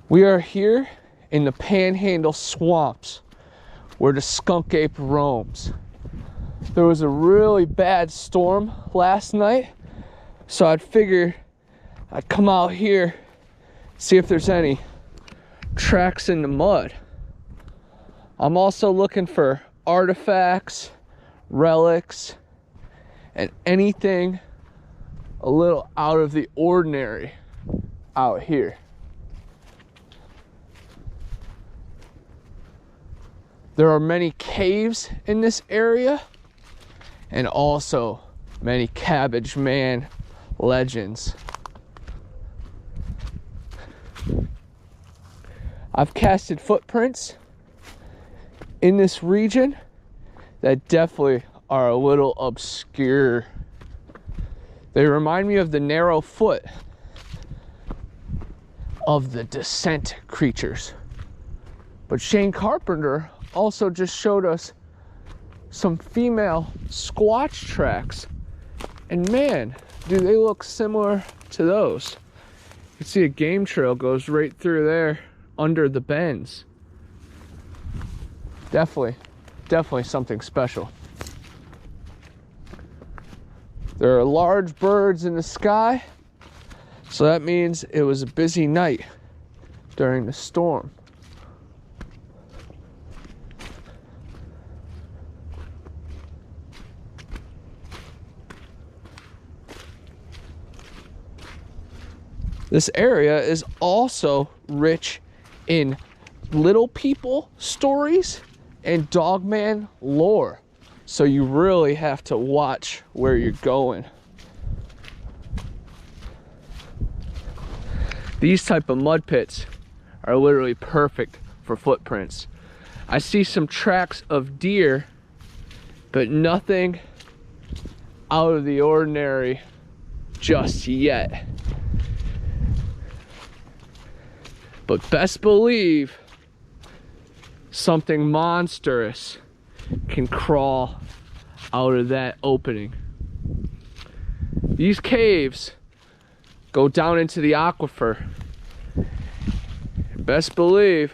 We are here in the Panhandle swamps where the skunk ape roams. There was a really bad storm last night, so I'd figure I'd come out here, see if there's any tracks in the mud. I'm also looking for artifacts, relics, and anything a little out of the ordinary out here. There are many caves in this area and also many Cabbage Man legends. I've casted footprints in this region that definitely are a little obscure. They remind me of the narrow foot of the descent creatures. But Shane Carpenter also just showed us some female squatch tracks, and man, do they look similar to those. You can see a game trail goes right through there under the bends. Definitely something special. There are large birds in the sky, so that means it was a busy night during the storm. This area is also rich in little people stories and dogman lore, so you really have to watch where you're going. These type of mud pits are literally perfect for footprints. I see some tracks of deer, but nothing out of the ordinary just yet. But best believe something monstrous can crawl out of that opening. These caves go down into the aquifer. Best believe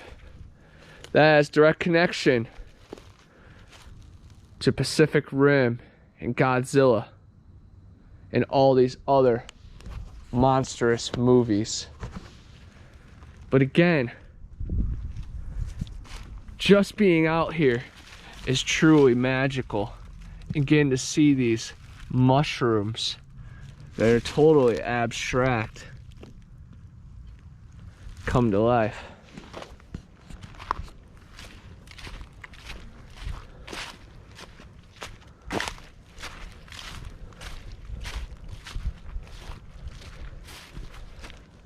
that has direct connection to Pacific Rim and Godzilla and all these other monstrous movies. But again, just being out here is truly magical. And getting to see these mushrooms that are totally abstract come to life.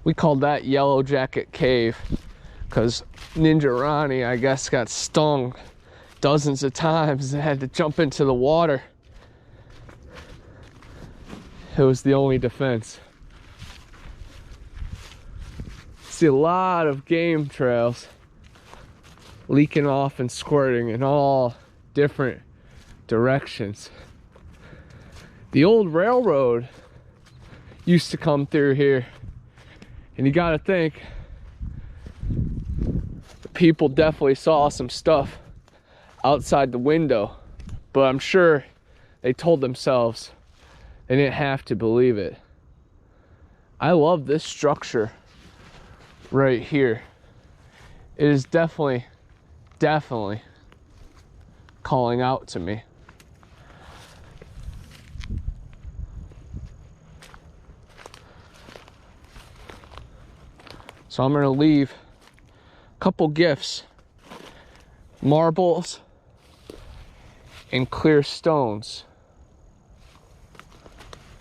We called that Yellow Jacket Cave because Ninja Ronnie, I guess, got stung dozens of times and had to jump into the water. It was the only defense. See a lot of game trails leaking off and squirting in all different directions. The old railroad used to come through here. And you gotta think, the people definitely saw some stuff outside the window, but I'm sure they told themselves they didn't have to believe it. I love this structure right here. It is definitely calling out to me. So I'm gonna leave a couple gifts, marbles and clear stones,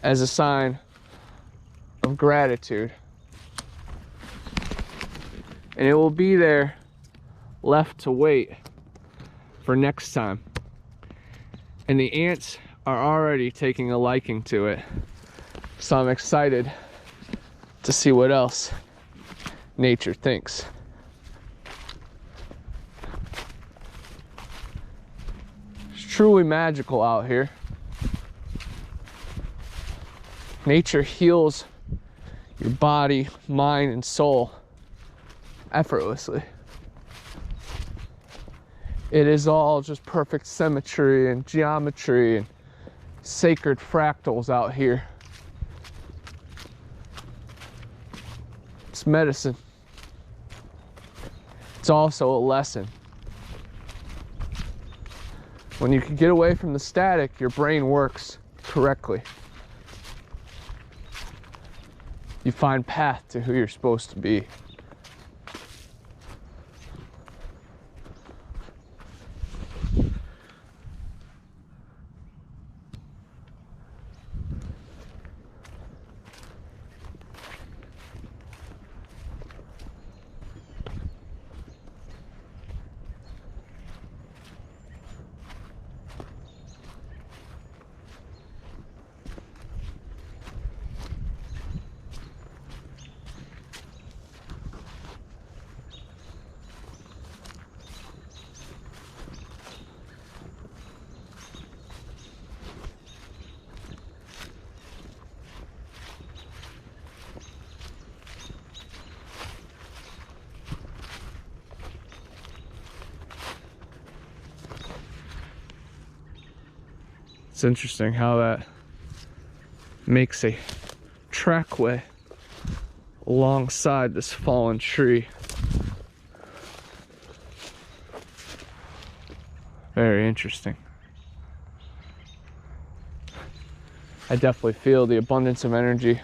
as a sign of gratitude. And it will be there left to wait for next time. And the ants are already taking a liking to it. So I'm excited to see what else nature thinks. It's truly magical out here. Nature heals your body, mind, and soul. effortlessly. It is all just perfect symmetry and geometry and sacred fractals out here. It's medicine. It's also a lesson. When you can get away from the static, your brain works correctly. You find path to who you're supposed to be. It's interesting how that makes a trackway alongside this fallen tree. Very interesting. I definitely feel the abundance of energy.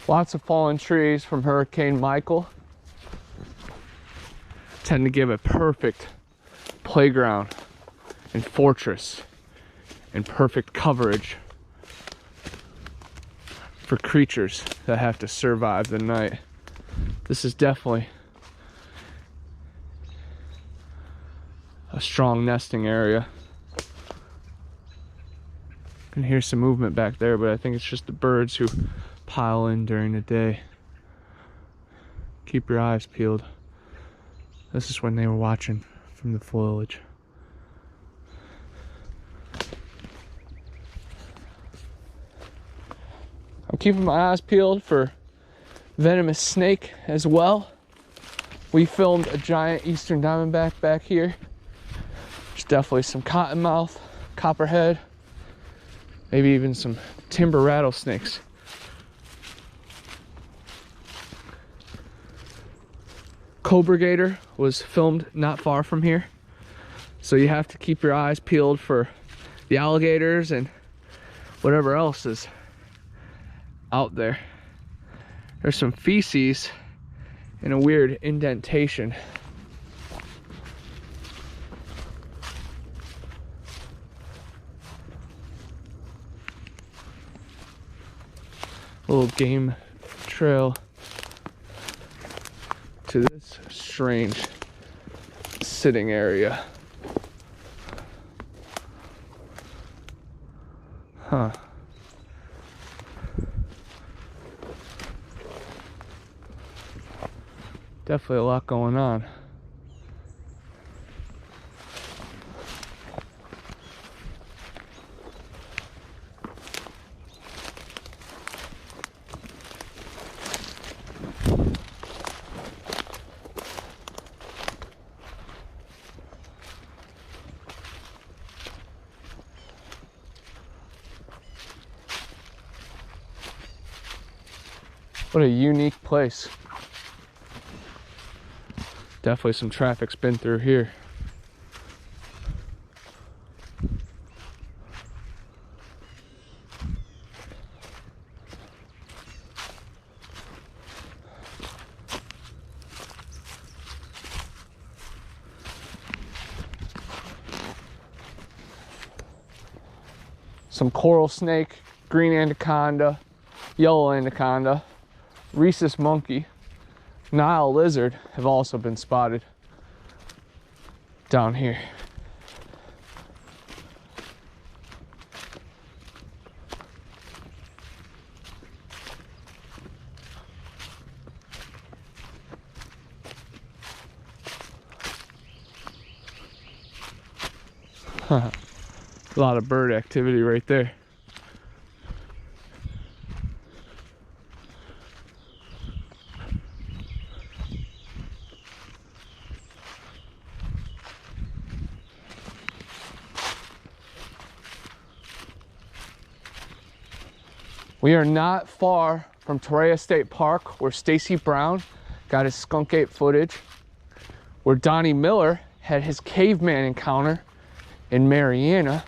Lots of fallen trees from Hurricane Michael tend to give a perfect playground and fortress and perfect coverage for creatures that have to survive the night. This is definitely a strong nesting area. I can hear some movement back there, but I think it's just the birds who pile in during the day. Keep your eyes peeled. This is when they were watching from the foliage. I'm keeping my eyes peeled for venomous snake as well. We filmed a giant eastern diamondback back here. There's definitely some cottonmouth, copperhead, maybe even some timber rattlesnakes. Cobra gator was filmed not far from here, so you have to keep your eyes peeled for the alligators and whatever else is out there. There's some feces and a weird indentation. A little game trail to this strange sitting area. Huh. Definitely a lot going on. What a unique place. Definitely some traffic's been through here. Some coral snake, green anaconda, yellow anaconda, rhesus monkey, Nile lizard have also been spotted down here. A lot of bird activity right there. We are not far from Torreya State Park, where Stacy Brown got his skunk ape footage, where Donnie Miller had his caveman encounter in Mariana,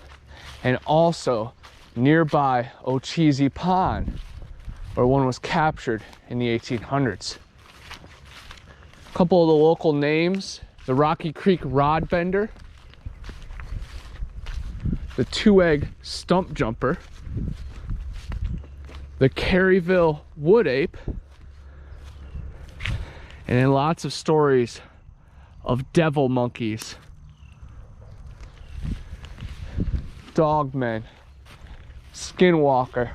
and also nearby Ocheesee Pond, where one was captured in the 1800s. A couple of the local names: the Rocky Creek Rod Bender, the Two-Egg Stump Jumper, the Caryville Wood Ape, and then lots of stories of devil monkeys, dogmen, skinwalker,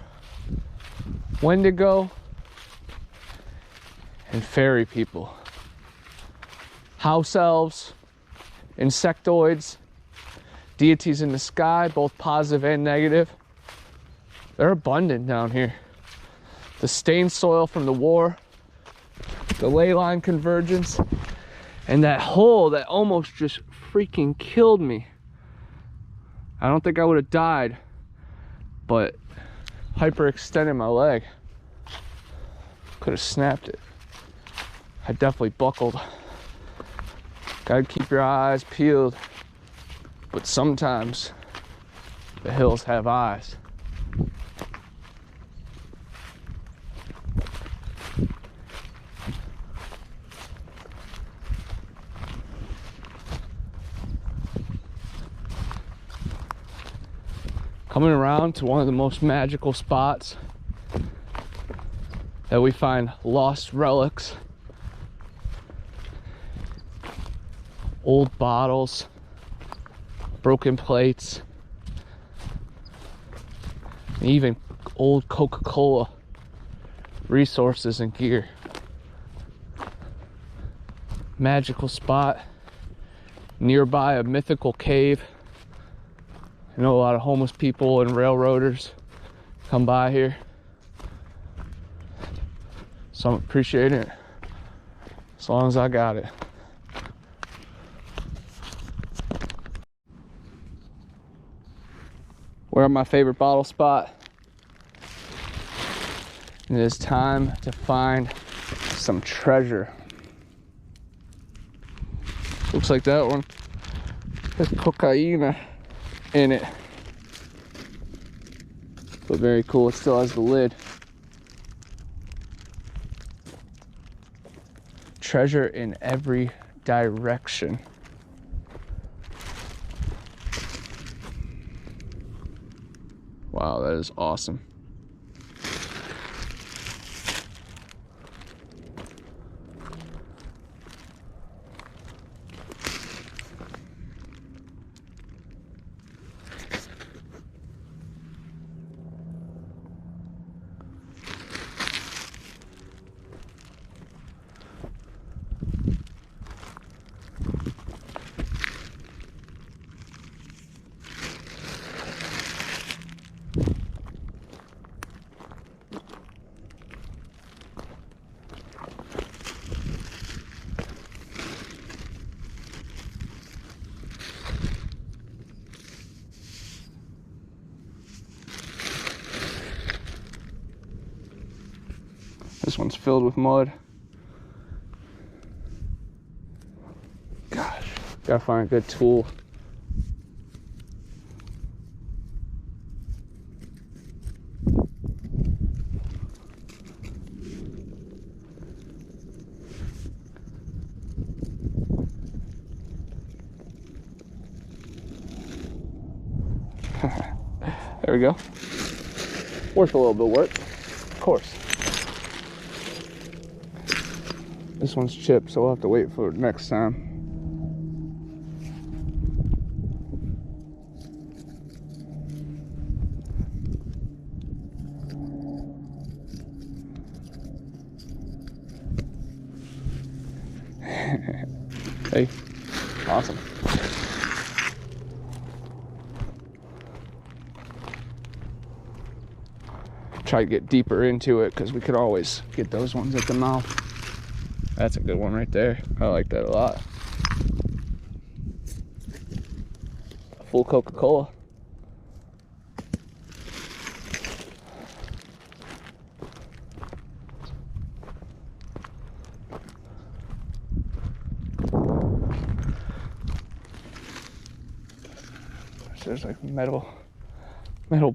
wendigo, and fairy people, house elves, insectoids, deities in the sky, both positive and negative. They're abundant down here. The stained soil from the war, the ley line convergence, and that hole that almost just freaking killed me. I don't think I would have died, but hyperextended my leg. Could have snapped it. I definitely buckled. Gotta keep your eyes peeled, but sometimes the hills have eyes. Coming around to one of the most magical spots that we find lost relics, old bottles, broken plates, and even old Coca-Cola resources and gear. Magical spot nearby a mythical cave. I know a lot of homeless people and railroaders come by here, so I'm appreciating it as long as I got it. We're at my favorite bottle spot, and it is time to find some treasure. Looks like that one has cocaine in it, but very cool. It still has the lid. Treasure in every direction. Wow, that is awesome. This one's filled with mud. Gosh, gotta find a good tool. There we go. Worth a little bit of work, of course. This one's chipped, so we'll have to wait for it next time. Hey, awesome. try to get deeper into it because we could always get those ones at the mouth. That's a good one right there. I like that a lot. Full Coca-Cola. There's like metal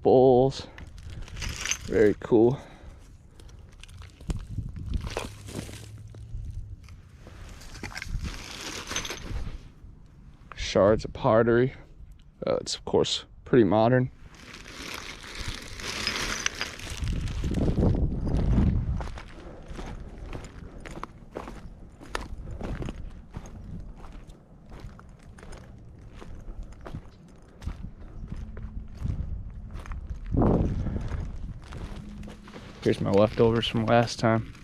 bowls. Very cool. Shards of pottery. It's of course pretty modern. Here's my leftovers from last time.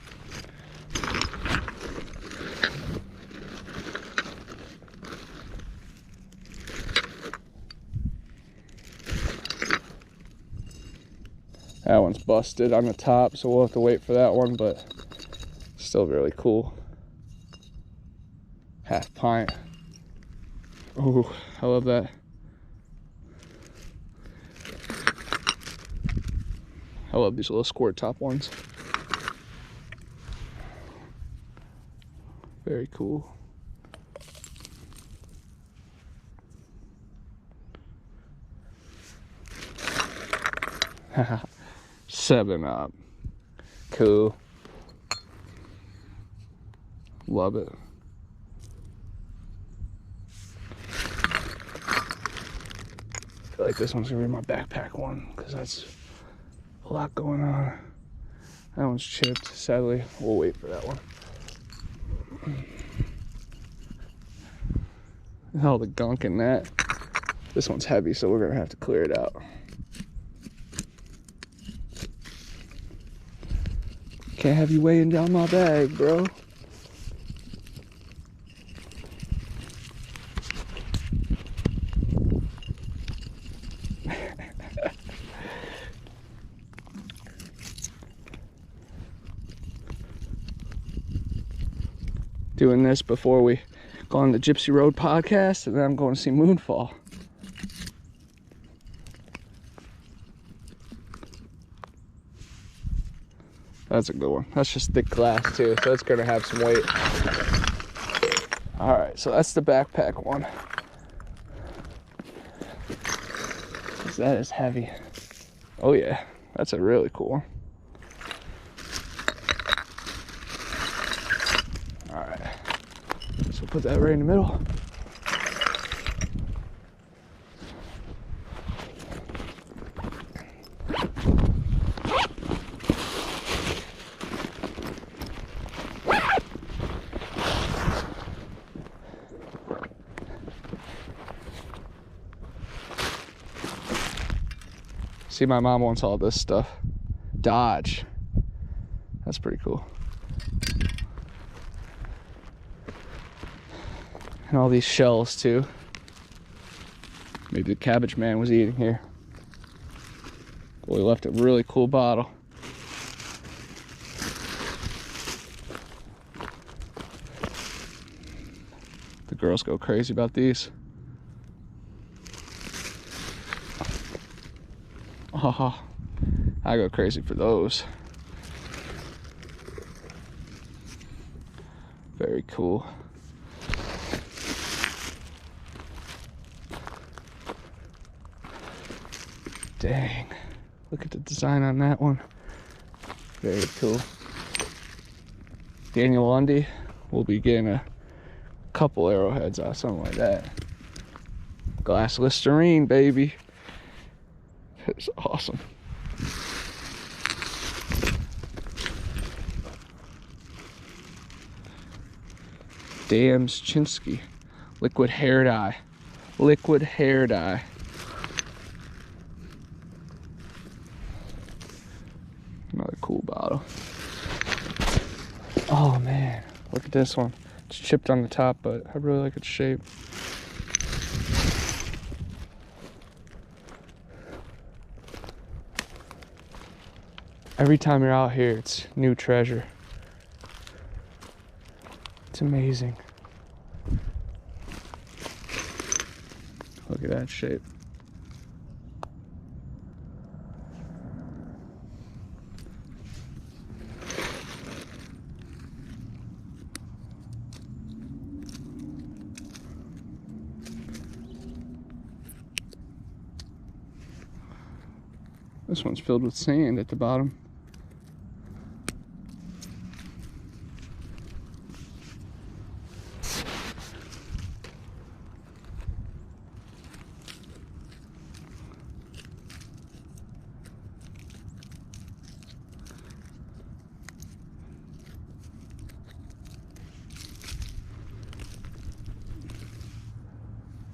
That one's busted on the top, so we'll have to wait for that one, but still really cool. Half pint. Ooh, I love that. I love these little squirt top ones. Very cool. Haha. 7-Up. Cool. Love it. I feel like this one's gonna be my backpack one because that's a lot going on. That one's chipped, sadly. We'll wait for that one. All the gunk in that. This one's heavy, so we're gonna have to clear it out. Can't have you weighing down my bag, bro. Doing this before we go on the Gypsy Road podcast, and then I'm going to see Moonfall. That's a good one. That's just thick glass too, so it's gonna have some weight. All right, so that's the backpack one. That is heavy. Oh yeah, that's a really cool one. All right, so put that right in the middle. See, my mom wants all this stuff. Dodge. That's pretty cool. And all these shells too. Maybe the cabbage man was eating here. Boy, left a really cool bottle. The girls go crazy about these. Oh, I go crazy for those. Very cool. Dang, look at the design on that one. Very cool. Daniel Lundy will be getting a couple arrowheads out, something like that. Glass Listerine, baby. It's awesome. Dams Chinsky. Liquid hair dye. Liquid hair dye. Another cool bottle. Oh man, look at this one. It's chipped on the top, but I really like its shape. Every time you're out here, it's new treasure. It's amazing. Look at that shape. This one's filled with sand at the bottom.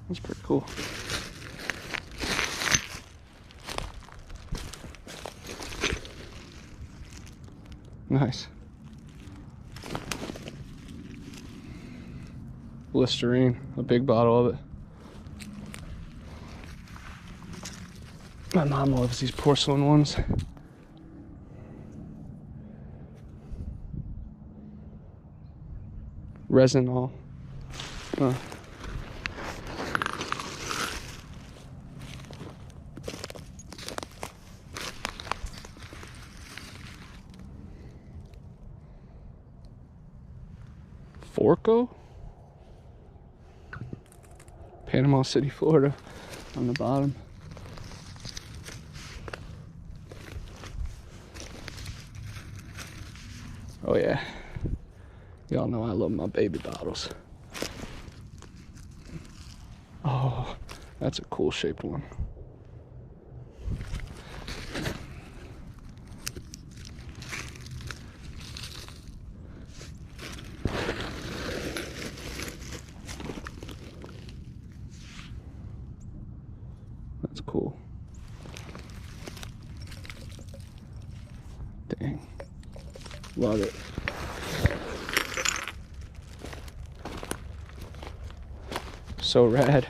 That's pretty cool. Nice. Listerine, a big bottle of it. My mom loves these porcelain ones. Resinol. Huh. Forco? Panama City, Florida on the bottom. Oh yeah. Y'all know I love my baby bottles. Oh, that's a cool shaped one. That's cool. Dang. Love it. So rad.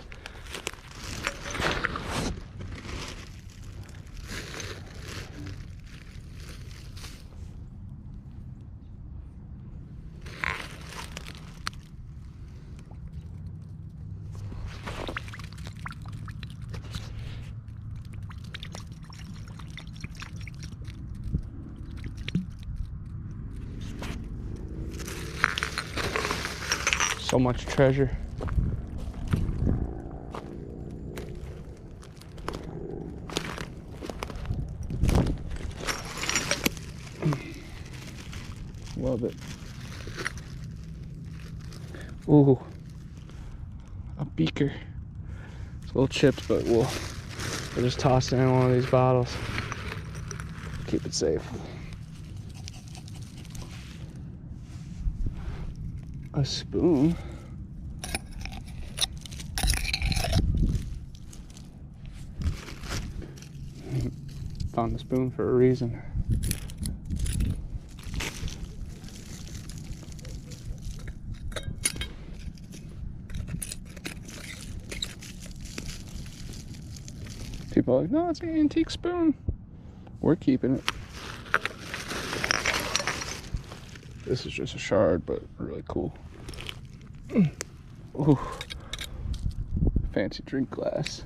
So much treasure. Love it. Ooh, a beaker. It's little chips, but we'll just toss it in one of these bottles. Keep it safe. A spoon. Found the spoon for a reason. People are like, no, it's an antique spoon. We're keeping it. This is just a shard, but really cool. Ooh. Fancy drink glass.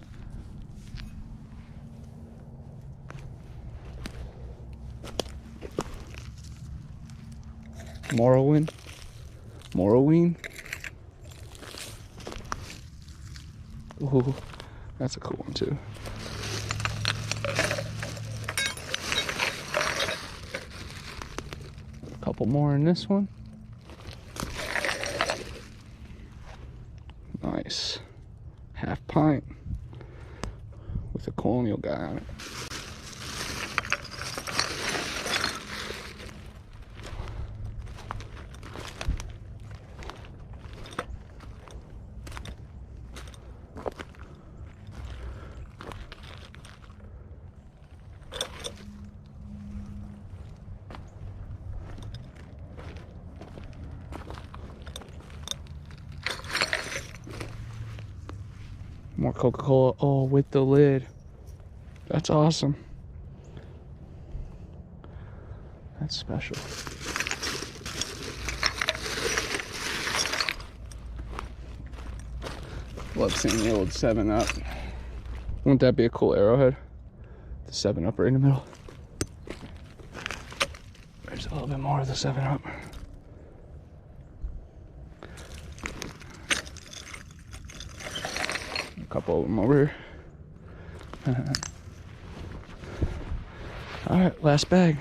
Morrowind. Ooh, that's a cool one too. A couple more in this one. Nice. Half pint with a colonial guy on it. More Coca-Cola. Oh, with the lid. That's awesome. That's special. Love seeing the old 7-Up. Wouldn't that be a cool arrowhead? The 7-Up right in the middle. There's a little bit more of the 7-Up. A couple of them over here. All right, last bag.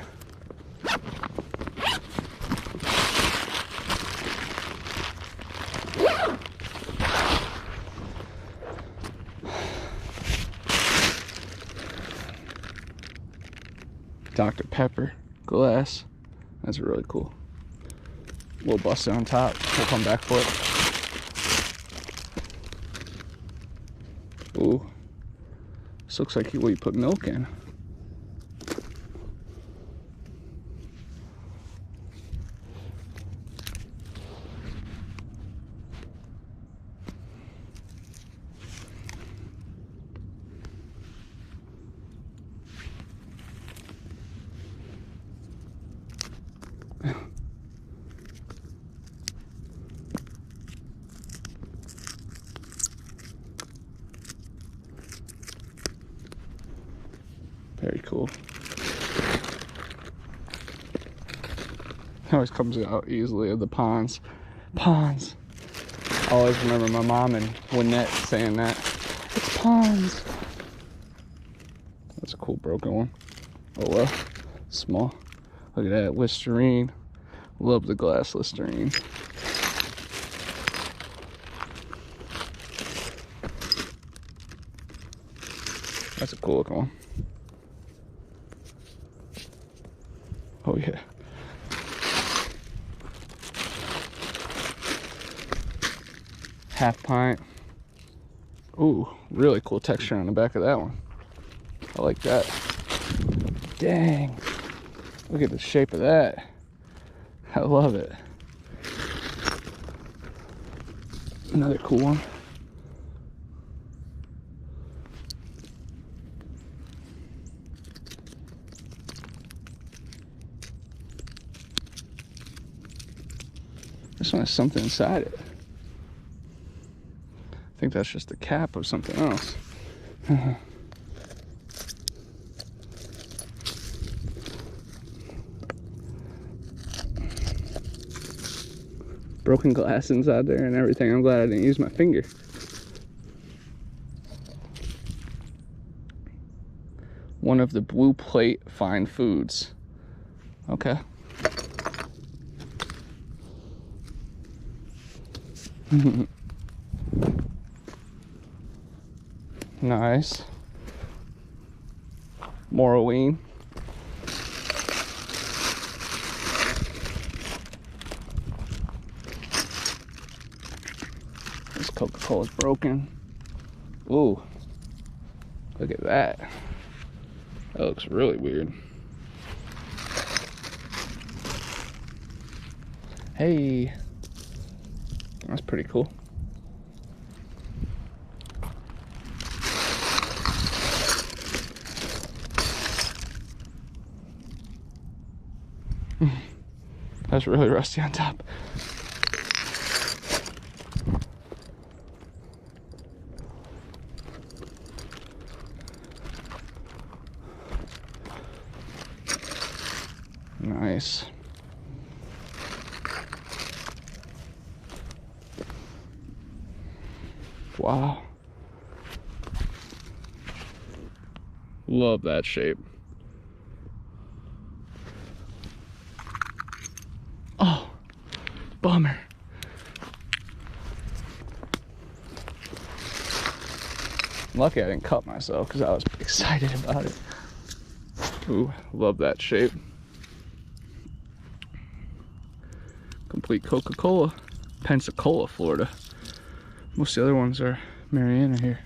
Dr. Pepper glass. That's really cool. A little busted on top. We'll come back for it. Ooh. This looks like what you put milk in. Very cool. It always comes out easily of the ponds. Ponds. I always remember my mom and Lynette saying that. It's ponds. That's a cool broken one. Oh well. Small. Look at that. Listerine. Love the glass Listerine. That's a cool looking one. Oh yeah. Half pint. Ooh, really cool texture on the back of that one. I like that. Dang. Look at the shape of that. I love it. Another cool one. This one has something inside it. I think that's just the cap of something else. Broken glass inside there and everything. I'm glad I didn't use my finger. One of the Blue Plate fine foods. Okay. Nice. Morrowind. This Coca-Cola's broken. Ooh. Look at that. That looks really weird. Hey. That's pretty cool. That's really rusty on top. Nice. Wow. Love that shape. Oh, bummer. I'm lucky I didn't cut myself because I was excited about it. Ooh, love that shape. Complete Coca-Cola. Pensacola, Florida. Most of the other ones are Mariana here.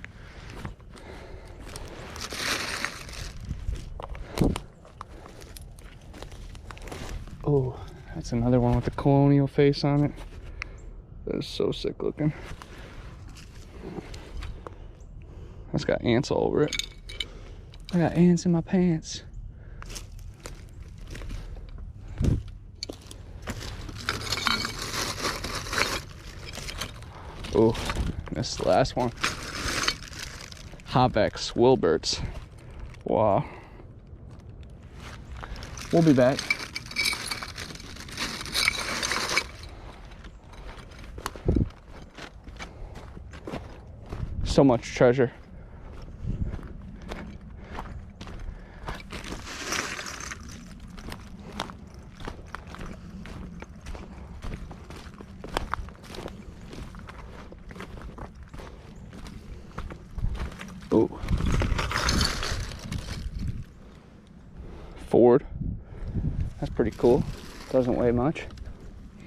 Oh, that's another one with the colonial face on it. That is so sick looking. That's got ants all over it. I got ants in my pants. Oh, missed the last one. Havex Wilberts. Wow. We'll be back. So much treasure. Ooh. Ford. That's pretty cool. Doesn't weigh much.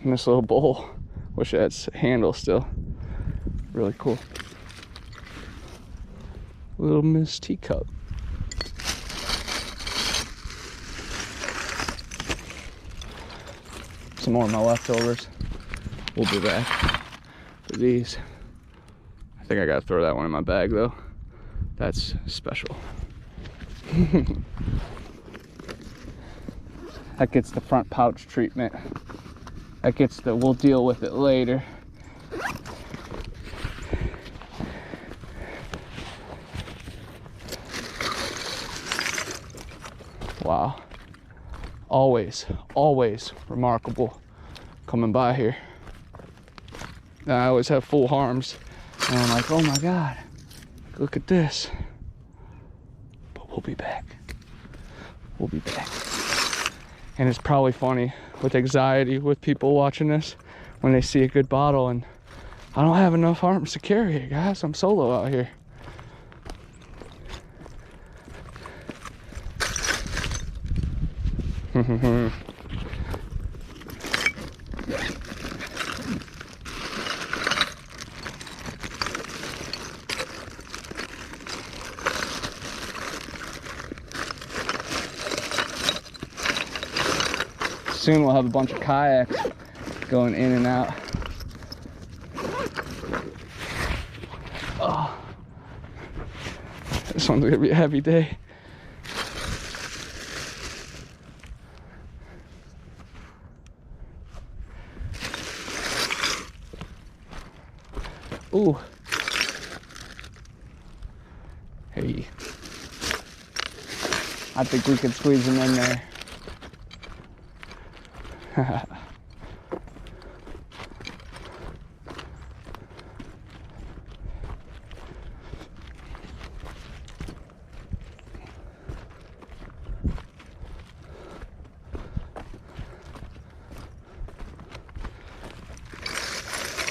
And this little bowl. Wish it had handle still. Really cool. Little Miss teacup. Some more of my leftovers. We'll be back for these. I think I gotta throw that one in my bag though. That's special. That gets the front pouch treatment. That gets the, we'll deal with it later. Wow. Always remarkable coming by here. And I always have full arms. And I'm like, oh my God, look at this. But we'll be back. We'll be back. And it's probably funny with anxiety with people watching this when they see a good bottle and I don't have enough arms to carry it, guys. I'm solo out here. Soon we'll have a bunch of kayaks going in and out. Oh, this one's gonna be a heavy day. Ooh. Hey. I think we can squeeze them in there.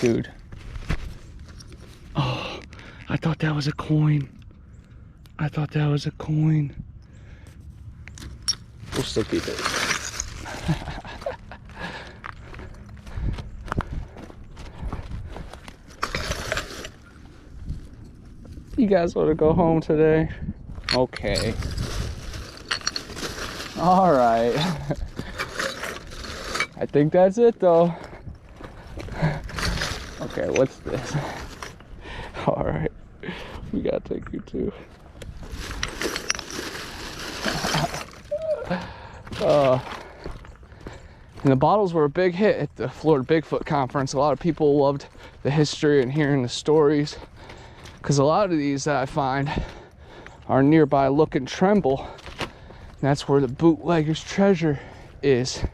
Dude. Oh, I thought that was a coin. I thought that was a coin. We'll still keep it. You guys want to go home today? Okay. All right. I think that's it though. Okay, what's this? All right, we gotta take you too. And the bottles were a big hit at the Florida Bigfoot Conference. A lot of people loved the history and hearing the stories, because a lot of these that I find are nearby Look and Tremble. And that's where the bootlegger's treasure is.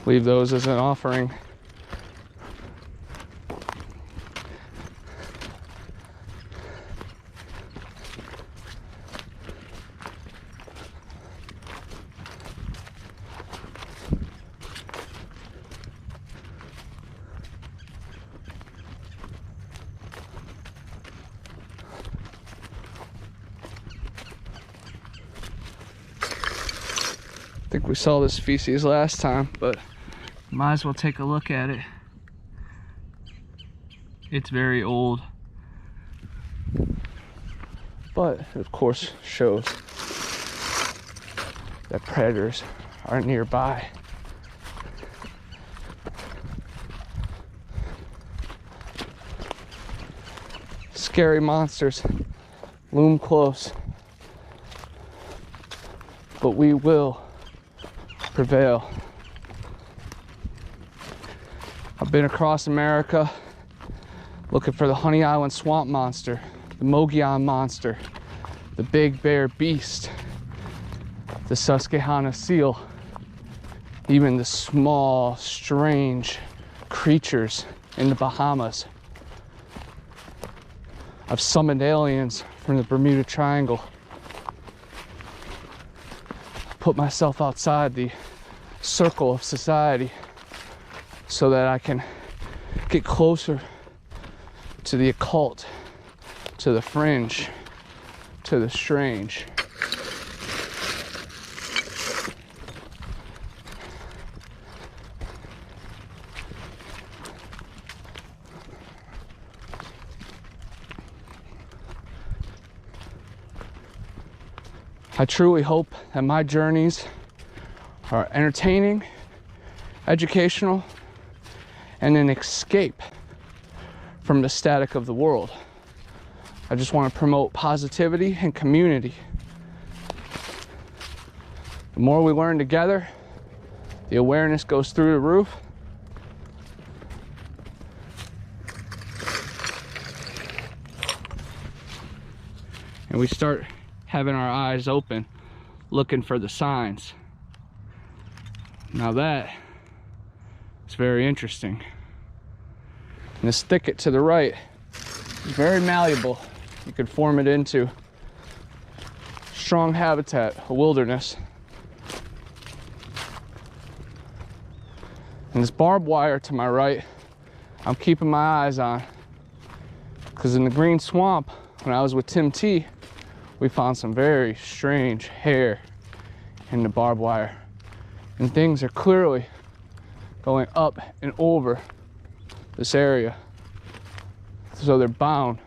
Leave those as an offering. I think we saw this species last time, but might as well take a look at it. It's very old, but it of course shows that predators are nearby. Scary monsters loom close. but we will prevail. I've been across America looking for the Honey Island swamp monster, the Mogollon monster, the big bear beast, the Susquehanna seal, even the small, strange creatures in the Bahamas. I've summoned aliens from the Bermuda Triangle. Put myself outside the circle of society so that I can get closer to the occult, to the fringe, to the strange. I truly hope that my journeys are entertaining, educational, and an escape from the static of the world. I just want to promote positivity and community. The more we learn together, the awareness goes through the roof. And we start having our eyes open, looking for the signs. Now that is very interesting. And this thicket to the right is very malleable. You could form it into strong habitat, a wilderness. And this barbed wire to my right, I'm keeping my eyes on. Because in the green swamp, when I was with Tim T, we found some very strange hair in the barbed wire. And things are clearly going up and over this area. So they're bound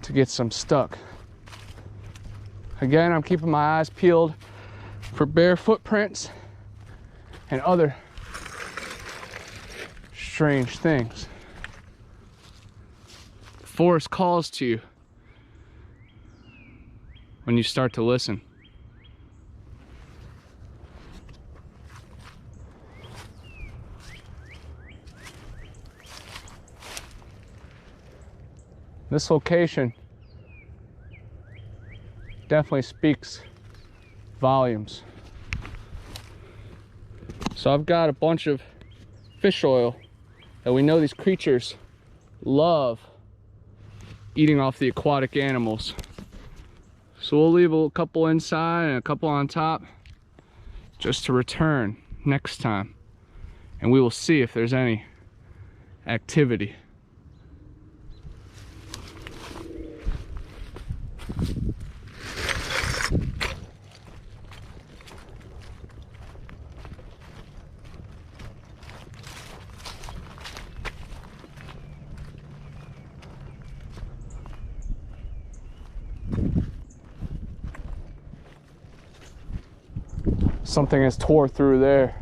to get some stuck. Again, I'm keeping my eyes peeled for bear footprints and other strange things. The forest calls to you when you start to listen. This location definitely speaks volumes. So I've got a bunch of fish oil that we know these creatures love eating off the aquatic animals. So we'll leave a couple inside and a couple on top just to return next time. And we will see if there's any activity. Something has tore through there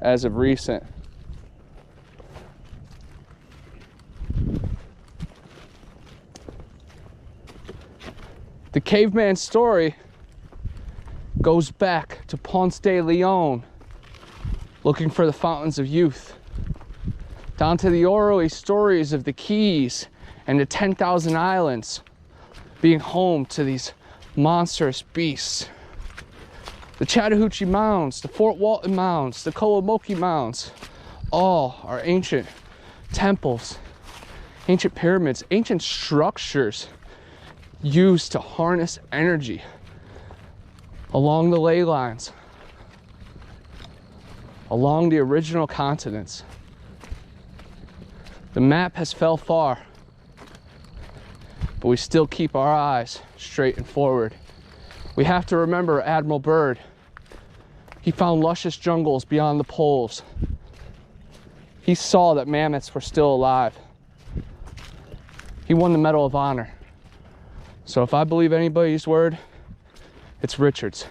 as of recent. The caveman story goes back to Ponce de Leon, looking for the fountains of youth, down to the early stories of the Keys and the 10,000 islands being home to these monstrous beasts. The Chattahoochee Mounds, the Fort Walton Mounds, the Kolomoki Mounds, all are ancient temples, ancient pyramids, ancient structures used to harness energy along the ley lines, along the original continents. The map has fell far, but we still keep our eyes straight and forward. We have to remember Admiral Byrd. He found luscious jungles beyond the poles. He saw that mammoths were still alive. He won the Medal of Honor. So if I believe anybody's word, it's Richard's.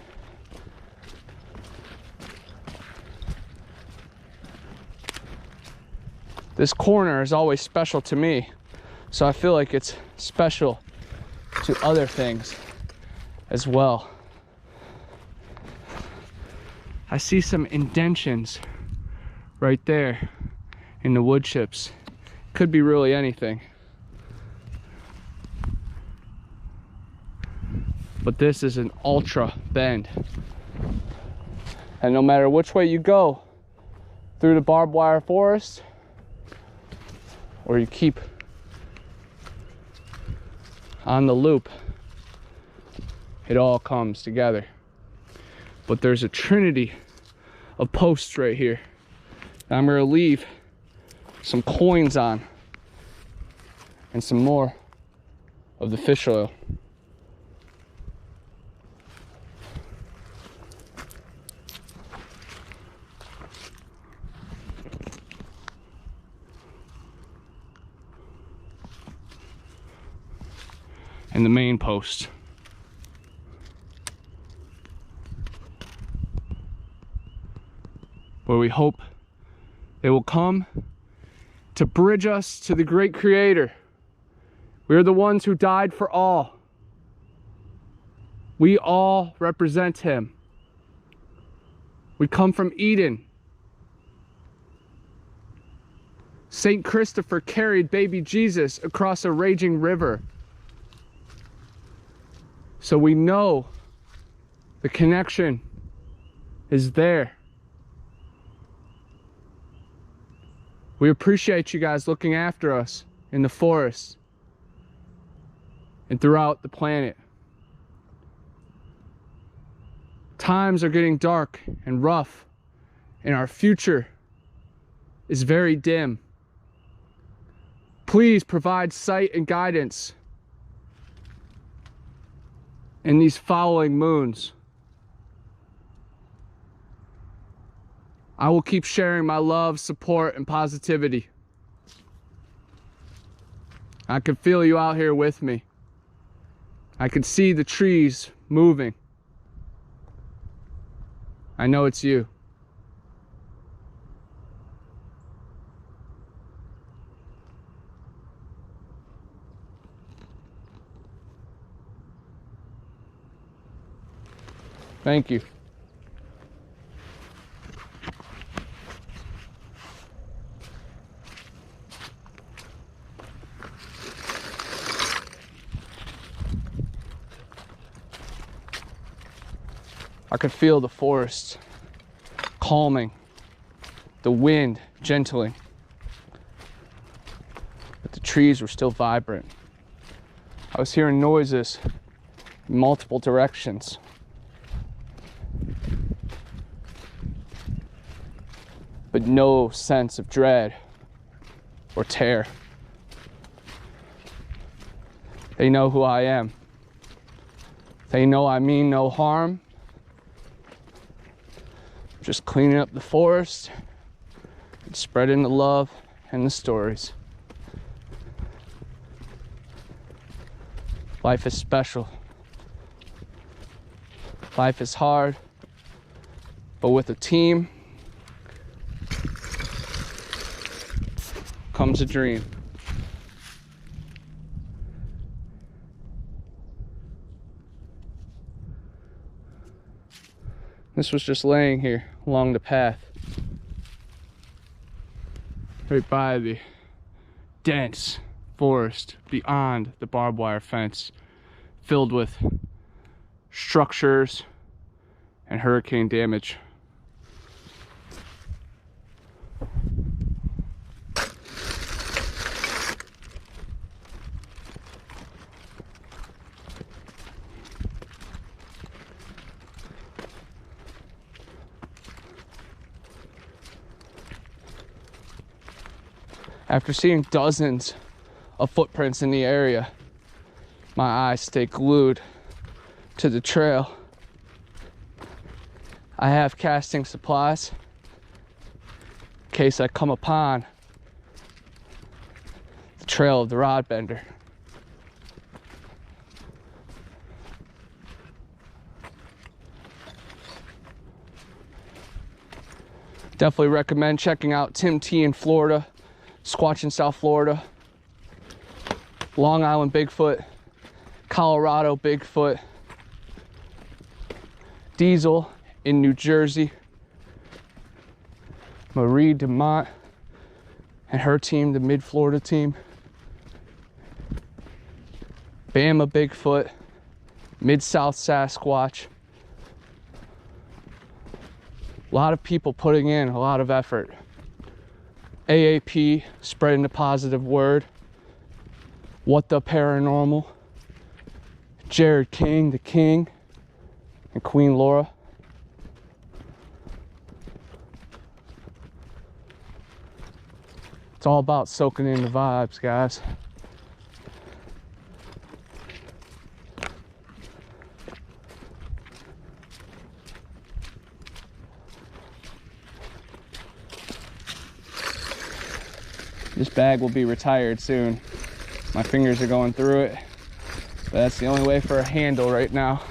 This corner is always special to me, so I feel like it's special to other things as well. I see some indentions right there in the wood chips. Could be really anything. But this is an ultra bend. And no matter which way you go, through the barbed wire forest, or you keep on the loop, it all comes together. But there's a trinity of posts right here that I'm gonna leave some coins on and some more of the fish oil. And the main post. Where we hope they will come to bridge us to the great Creator. We are the ones who died for all. We all represent Him. We come from Eden. Saint Christopher carried baby Jesus across a raging river. So we know the connection is there. We appreciate you guys looking after us in the forest and throughout the planet. Times are getting dark and rough, and our future is very dim. Please provide sight and guidance in these following moons. I will keep sharing my love, support, and positivity. I can feel you out here with me. I can see the trees moving. I know it's you. Thank you. I could feel the forest calming, the wind gentling, but the trees were still vibrant. I was hearing noises in multiple directions. But no sense of dread or terror. They know who I am. They know I mean no harm. Just cleaning up the forest and spreading the love and the stories. Life is special. Life is hard, but with a team comes a dream. This was just laying here along the path, right by the dense forest beyond the barbed wire fence, filled with structures and hurricane damage. After seeing dozens of footprints in the area, my eyes stay glued to the trail. I have casting supplies in case I come upon the trail of the rod bender. Definitely recommend checking out Tim T in Florida, Squatch in South Florida, Long Island Bigfoot, Colorado Bigfoot, Diesel in New Jersey, Marie Dumont and her team, the Mid-Florida team. Bama Bigfoot, Mid-South Sasquatch. A lot of people putting in a lot of effort. AAP, spreading the positive word. What the Paranormal. Jared King, the King, and Queen Laura. It's all about soaking in the vibes, guys. This bag will be retired soon. My fingers are going through it, but that's the only way for a handle right now.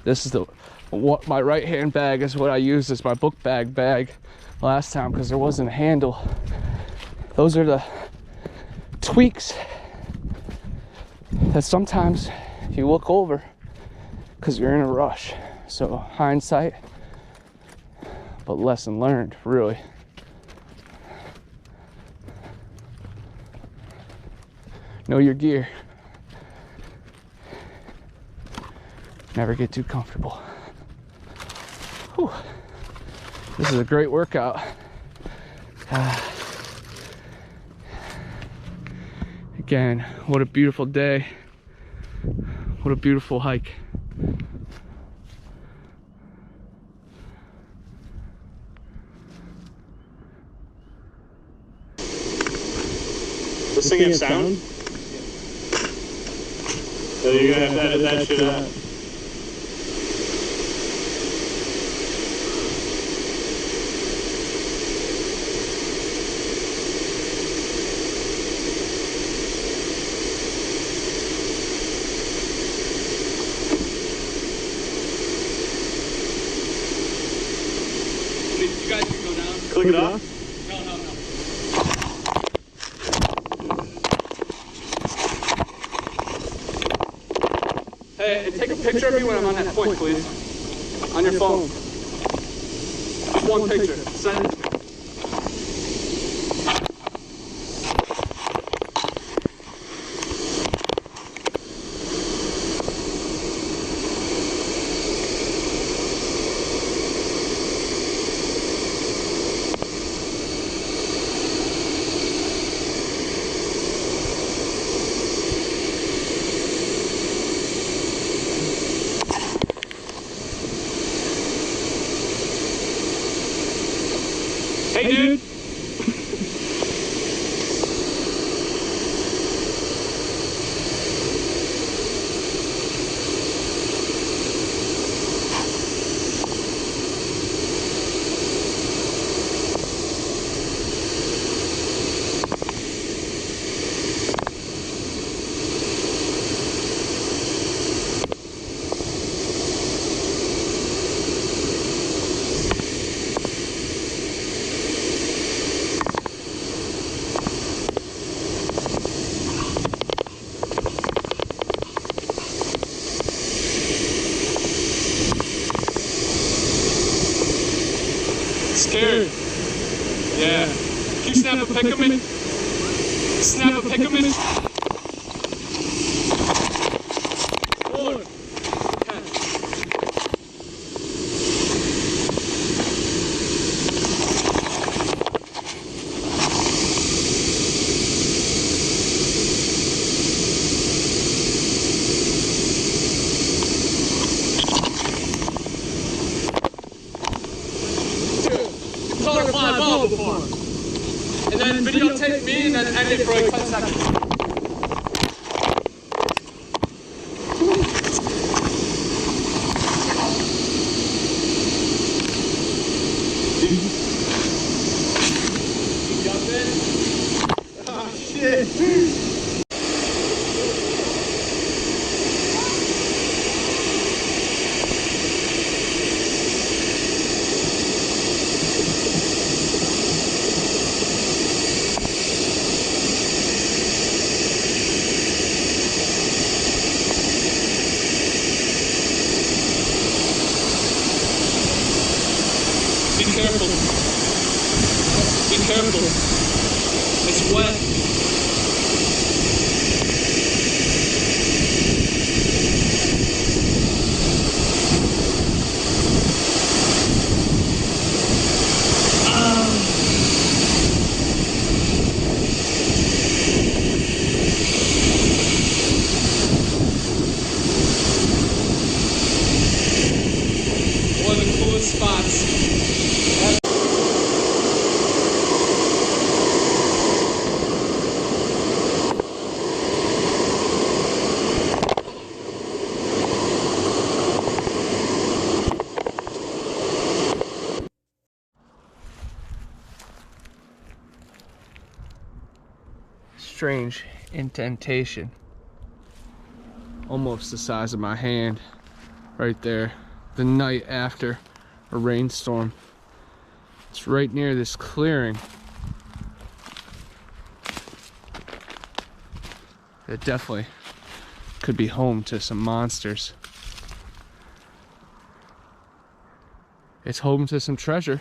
This is what my right hand bag is, what I used as my book bag last time because there wasn't a handle. Those are the tweaks that sometimes you look over because you're in a rush. So hindsight, but lesson learned, really. Know your gear. Never get too comfortable. Whew. This is a great workout. Again, what a beautiful day. What a beautiful hike. This thing has sound? So you're gonna have to edit that shit out. You guys can go down. Click it off? No. Hey, take a picture of me when I'm on that point, please. On your phone. Just one picture. Send it to me. Hey, dude! Scared. Yeah. Can you snap a pic of me? Snap a pic of me? 4. 10. Caught a fly ball before. And then videotape me and then end it for like 10 seconds. Oh shit. Be careful. It's wet. One of the coolest spots. Strange indentation, almost the size of my hand, right there. The night after a rainstorm. It's right near this clearing. It definitely could be home to some monsters. It's home to some treasure.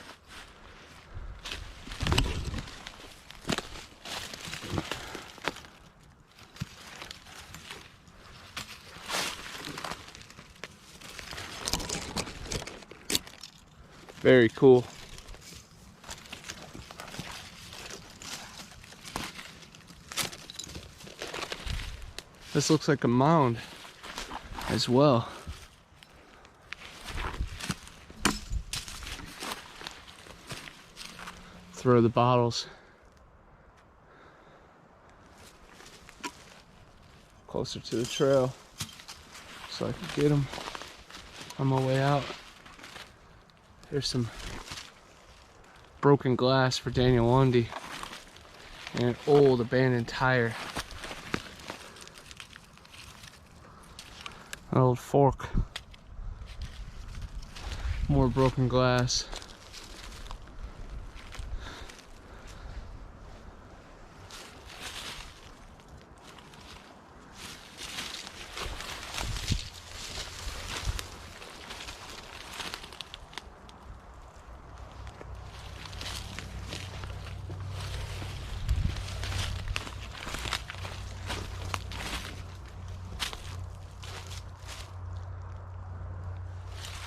Very cool. This looks like a mound as well. Throw the bottles closer to the trail so I can get them on my way out. There's some broken glass for Daniel Lundy and an old abandoned tire. An old fork. More broken glass.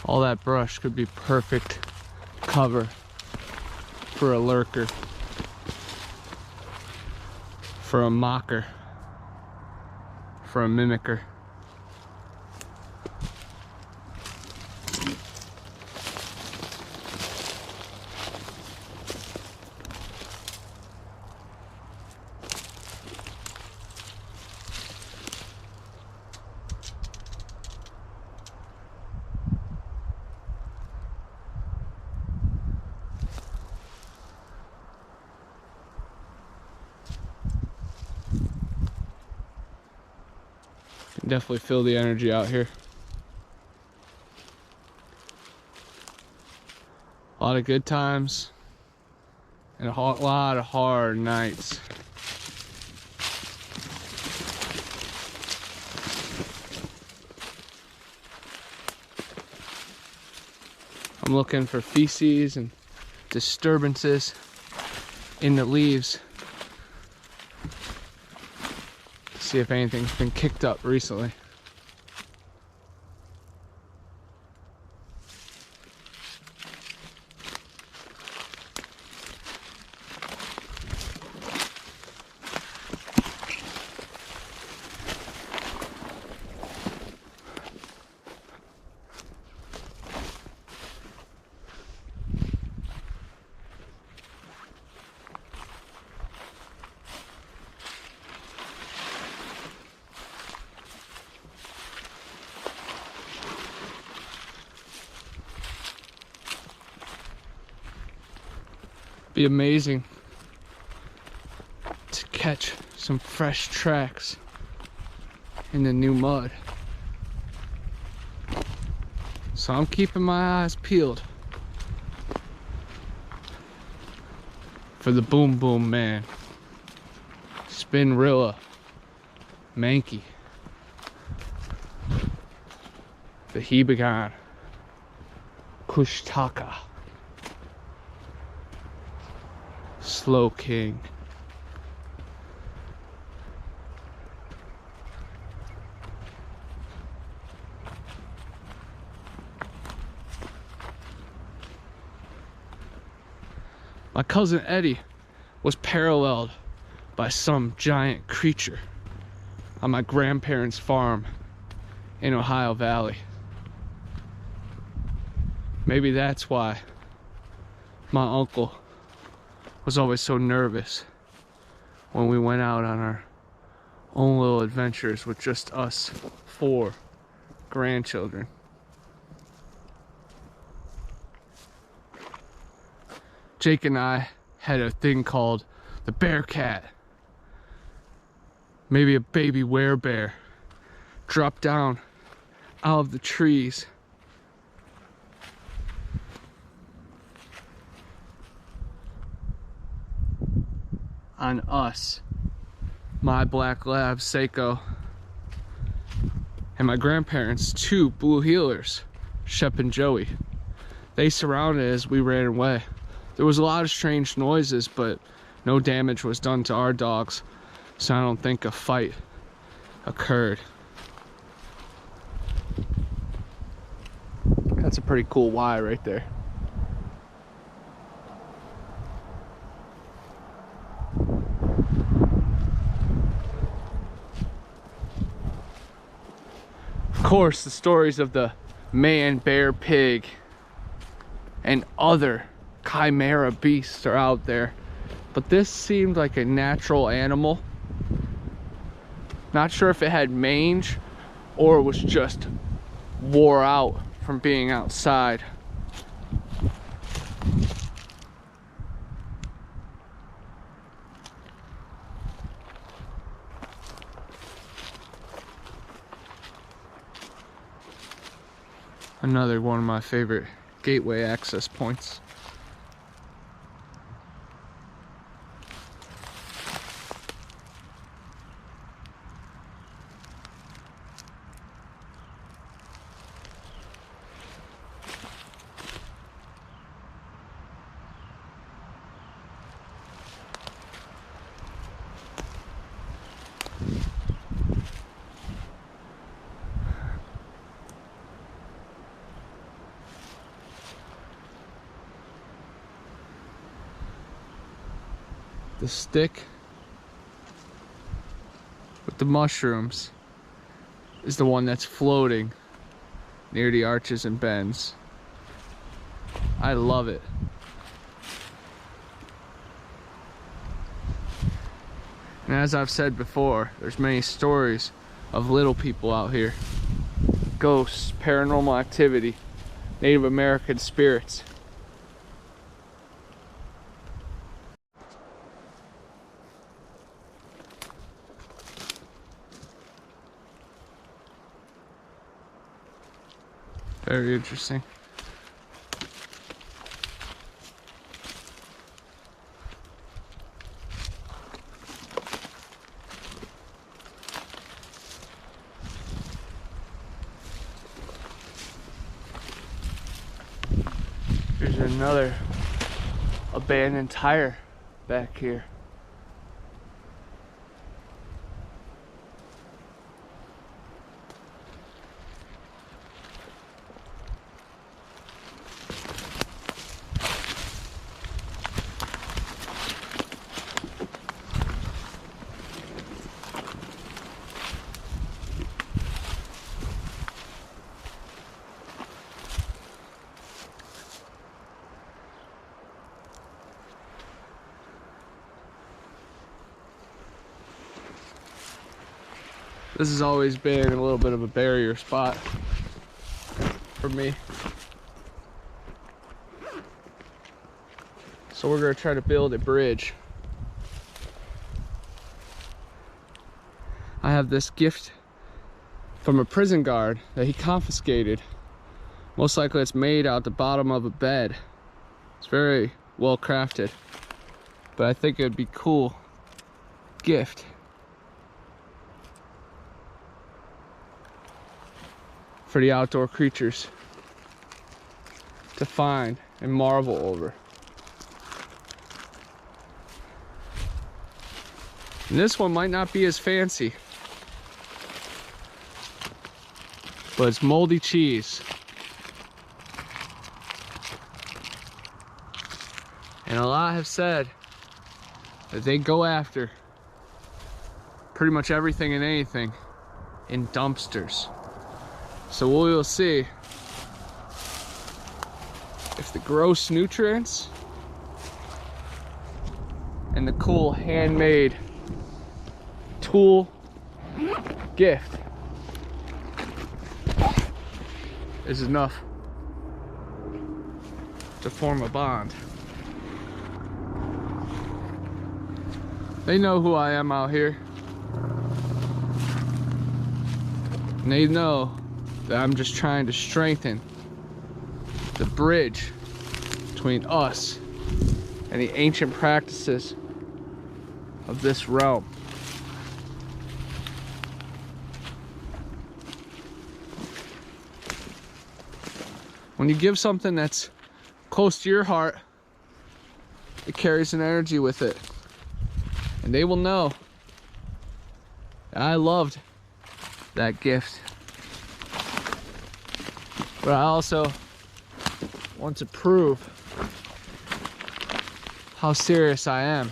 All that brush could be perfect cover for a lurker, for a mocker, for a mimicker. Can definitely feel the energy out here. A lot of good times and a lot of hard nights. I'm looking for feces and disturbances in the leaves. See if anything's been kicked up recently. Be amazing to catch some fresh tracks in the new mud. So I'm keeping my eyes peeled for the Boom Boom Man, Spinrilla, Mankey, the Hebegon, Kushtaka. Flow King. My cousin Eddie was paralleled by some giant creature on my grandparents' farm in Ohio Valley. Maybe that's why my uncle was always so nervous when we went out on our own little adventures with just us 4 grandchildren. Jake and I had a thing called the Bearcat. Maybe a baby werebear dropped down out of the trees. On us, my black lab Seiko, and my grandparents' 2 blue heelers, Shep and Joey. They surrounded as we ran away. There was a lot of strange noises, but no damage was done to our dogs, so I don't think a fight occurred. That's a pretty cool Y right there. Of course, the stories of the man, bear, pig, and other chimera beasts are out there, but this seemed like a natural animal. Not sure if it had mange or it was just wore out from being outside. Another one of my favorite gateway access points. The stick with the mushrooms is the one that's floating near the arches and bends. I love it. And as I've said before, there's many stories of little people out here. Ghosts, paranormal activity, Native American spirits. Very interesting. There's another abandoned tire back here. This has always been a little bit of a barrier spot for me. So we're gonna try to build a bridge. I have this gift from a prison guard that he confiscated. Most likely it's made out the bottom of a bed. It's very well crafted, but I think it would be cool gift. For the outdoor creatures to find and marvel over. And this one might not be as fancy, but it's moldy cheese. And a lot have said that they go after pretty much everything and anything in dumpsters. So we will see if the gross nutrients and the cool handmade tool gift is enough to form a bond. They know who I am out here. And they know that I'm just trying to strengthen the bridge between us and the ancient practices of this realm. When you give something that's close to your heart, it carries an energy with it. And they will know that I loved that gift. But I also want to prove how serious I am.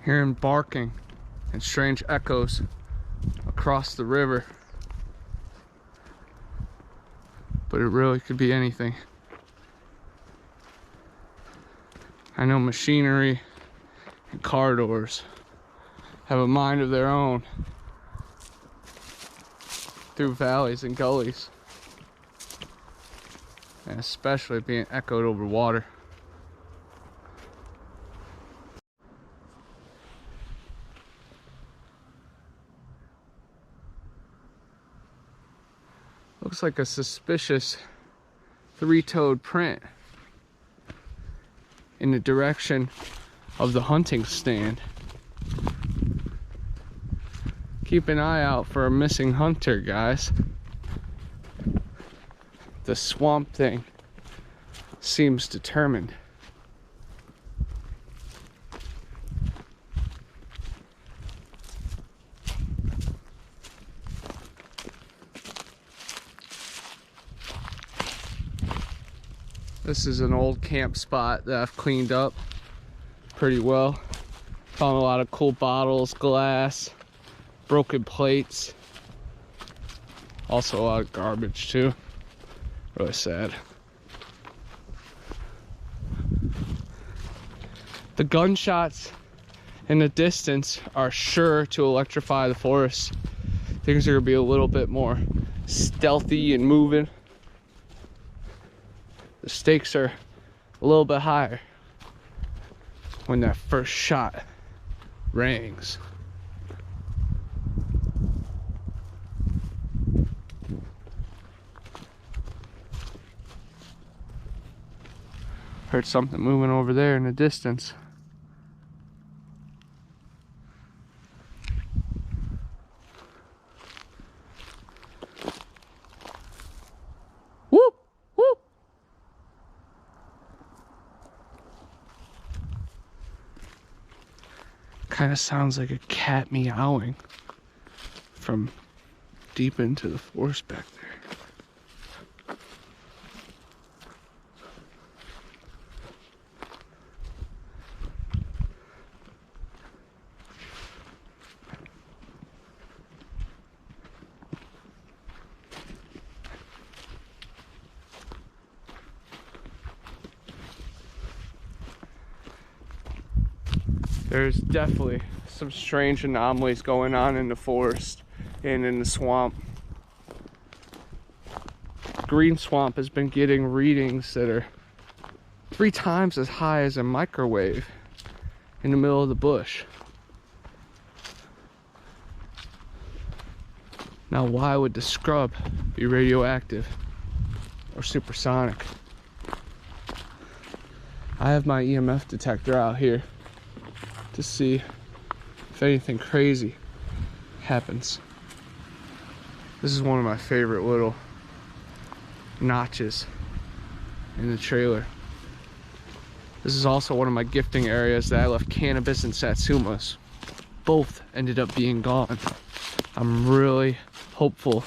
Hearing barking and strange echoes across the river. But it really could be anything. I know machinery and car doors have a mind of their own through valleys and gullies, and especially being echoed over water. Looks like a suspicious three-toed print in the direction of the hunting stand. Keep an eye out for a missing hunter, guys. The swamp thing seems determined. This is an old camp spot that I've cleaned up pretty well. Found a lot of cool bottles, glass, broken plates. Also a lot of garbage too. Really sad. The gunshots in the distance are sure to electrify the forest. Things are gonna be a little bit more stealthy and moving. The stakes are a little bit higher when that first shot rings. Heard something moving over there in the distance. Whoop! Whoop! Kind of sounds like a cat meowing from deep into the forest back there. There's definitely some strange anomalies going on in the forest and in the swamp. Green swamp has been getting readings that are 3 times as high as a microwave in the middle of the bush. Now, why would the scrub be radioactive or supersonic? I have my EMF detector out here to see if anything crazy happens. This is one of my favorite little notches in the trailer. This is also one of my gifting areas that I left cannabis and satsumas. Both ended up being gone. I'm really hopeful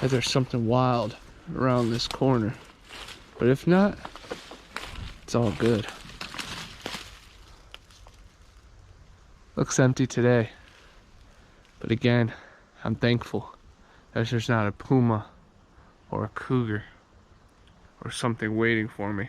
that there's something wild around this corner, but if not, it's all good. Looks empty today, but again, I'm thankful that there's not a puma or a cougar or something waiting for me.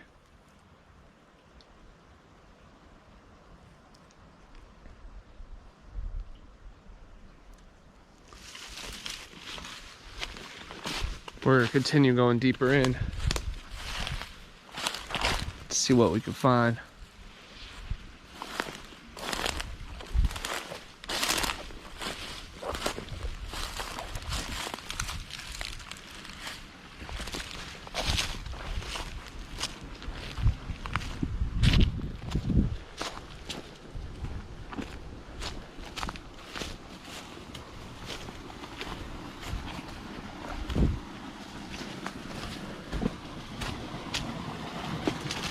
We're gonna continue going deeper in to see what we can find.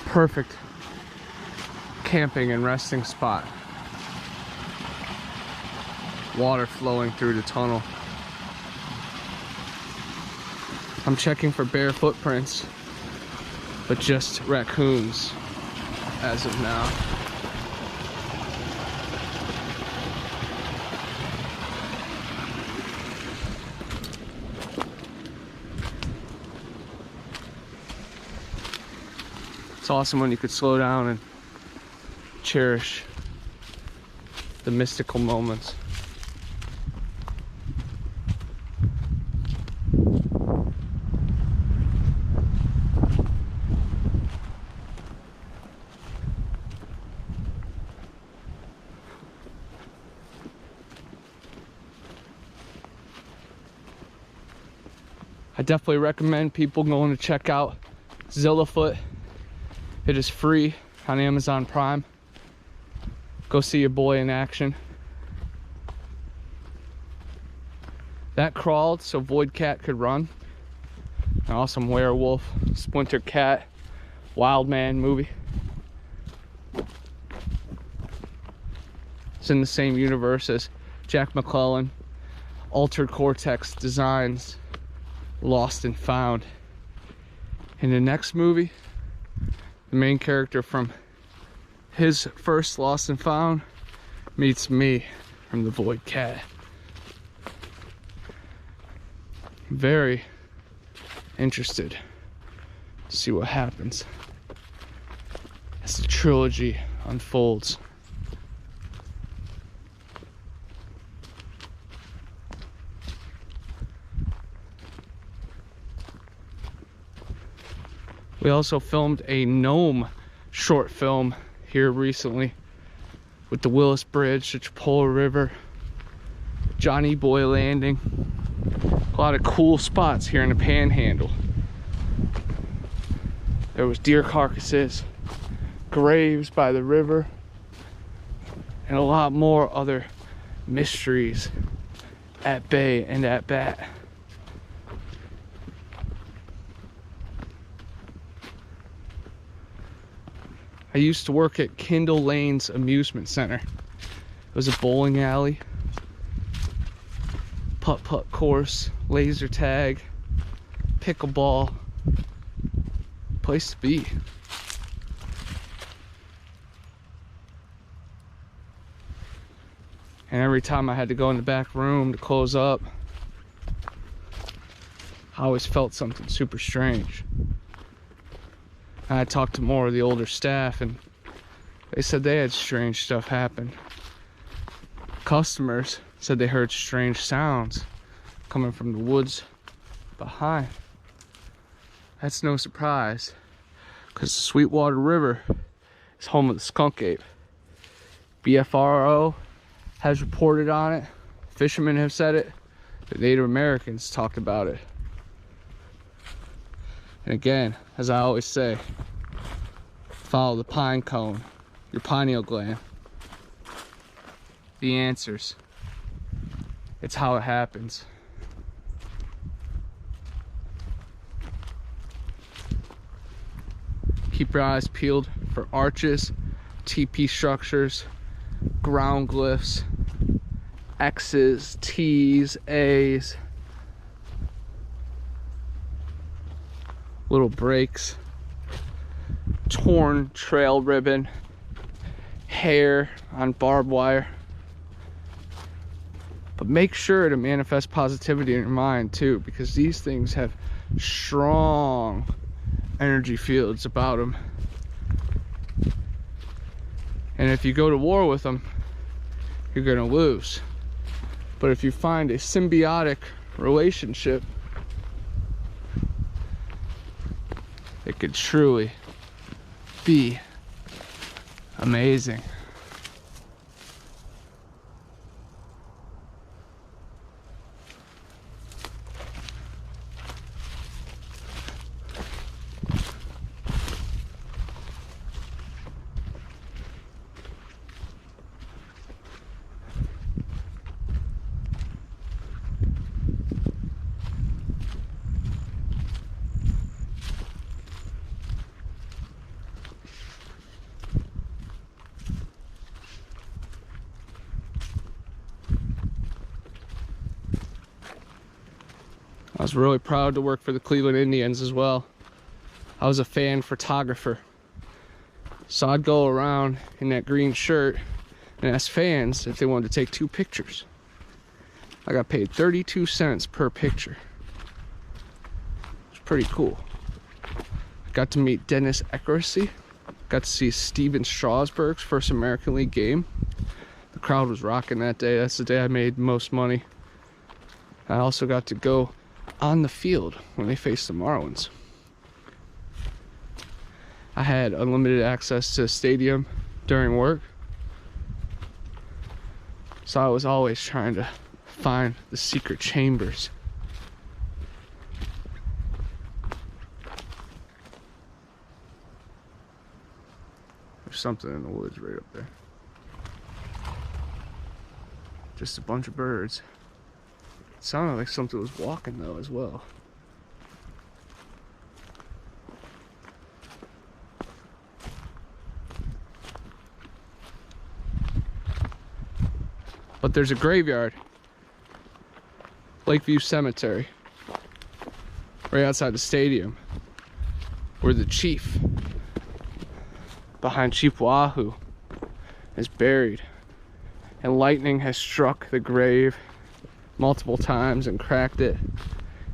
Perfect camping and resting spot. Water flowing through the tunnel. I'm checking for bear footprints, but just raccoons as of now. It's awesome when you could slow down and cherish the mystical moments. I definitely recommend people going to check out Zillafoot. It is free on Amazon Prime. Go see your boy in action. That crawled so Void Cat could run. An awesome werewolf, Splinter Cat, Wild Man movie. It's in the same universe as Jack McClellan, Altered Cortex Designs, Lost and Found. In the next movie, the main character from his first Lost and Found meets me from the Void Cat. Very interested to see what happens as the trilogy unfolds. We also filmed a gnome short film here recently with the Willis Bridge, the Chipola River, Johnny Boy Landing. A lot of cool spots here in the Panhandle. There was deer carcasses, graves by the river, and a lot more other mysteries at bay and at bat. I used to work at Kindle Lane's Amusement Center. It was a bowling alley, putt-putt course, laser tag, pickleball. Place to be. And every time I had to go in the back room to close up, I always felt something super strange. I talked to more of the older staff and they said they had strange stuff happen customers said they heard strange sounds coming from the woods behind. That's no surprise, because the Sweetwater River is home of the skunk ape. BFRO has reported on it. Fishermen have said it. The Native Americans talked about it. And again, as I always say, follow the pine cone, your pineal gland. The answers. It's how it happens. Keep your eyes peeled for arches, TP structures, ground glyphs, X's, T's, A's, little breaks, torn trail ribbon, hair on barbed wire. But make sure to manifest positivity in your mind too, because these things have strong energy fields about them. And if you go to war with them, you're gonna lose. But if you find a symbiotic relationship, it could truly be amazing. I was really proud to work for the Cleveland Indians as well. I was a fan photographer. So I'd go around in that green shirt and ask fans if they wanted to take 2 pictures. I got paid 32 cents per picture. It's pretty cool. I got to meet Dennis Eckersley. Got to see Steven Strasburg's first American League game. The crowd was rocking that day. That's the day I made most money. I also got to go on the field when they faced the Marlins. I had unlimited access to the stadium during work, so I was always trying to find the secret chambers. There's something in the woods right up there. Just a bunch of birds. It sounded like something was walking though as well. But there's a graveyard, Lakeview Cemetery, right outside the stadium, where the chief behind Chief Wahoo is buried. And lightning has struck the grave multiple times and cracked it.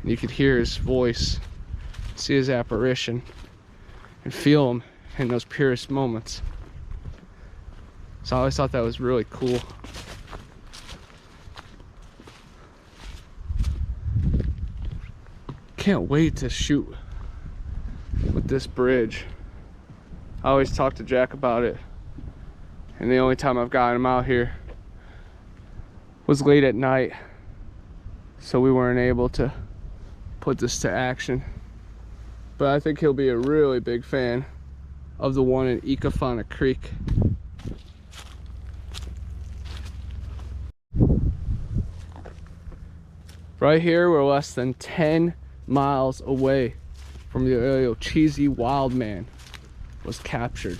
And you could hear his voice, see his apparition, and feel him in those purest moments. So I always thought that was really cool. Can't wait to shoot with this bridge. I always talk to Jack about it, and the only time I've gotten him out here was late at night, so we weren't able to put this to action. But I think he'll be a really big fan of the one in Ecafana Creek. Right here, we're less than 10 miles away from the Ocheezy wild man was captured.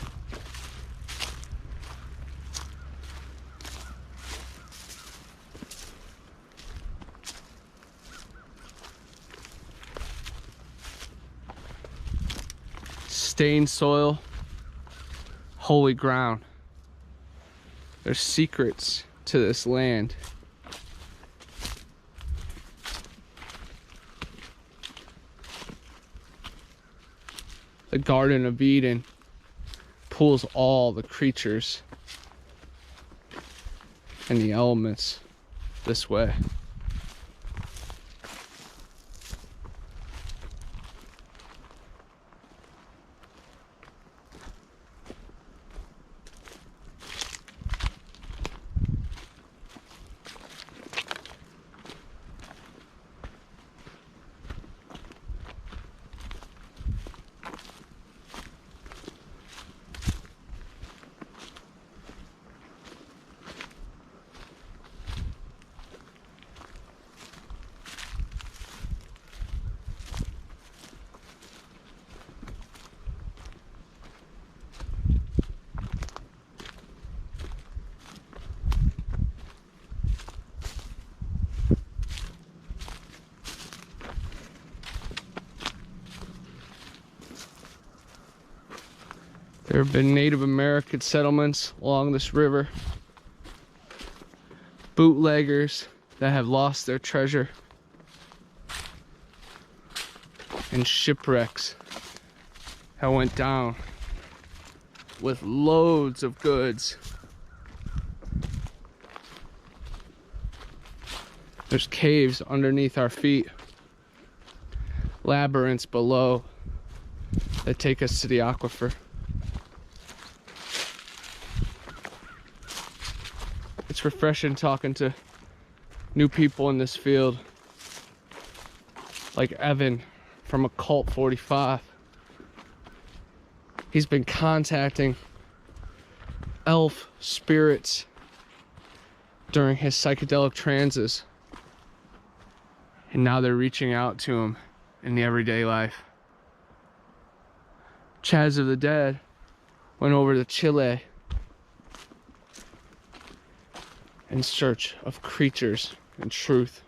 Stained soil, holy ground. There's secrets to this land. The Garden of Eden pulls all the creatures and the elements this way. There have been Native American settlements along this river, bootleggers that have lost their treasure, and shipwrecks that went down with loads of goods. There's caves underneath our feet, labyrinths below that take us to the aquifer. It's refreshing talking to new people in this field, like Evan from Occult 45. He's been contacting elf spirits during his psychedelic trances, and now they're reaching out to him in the everyday life. Chaz of the Dead went over to Chile in search of creatures and truth.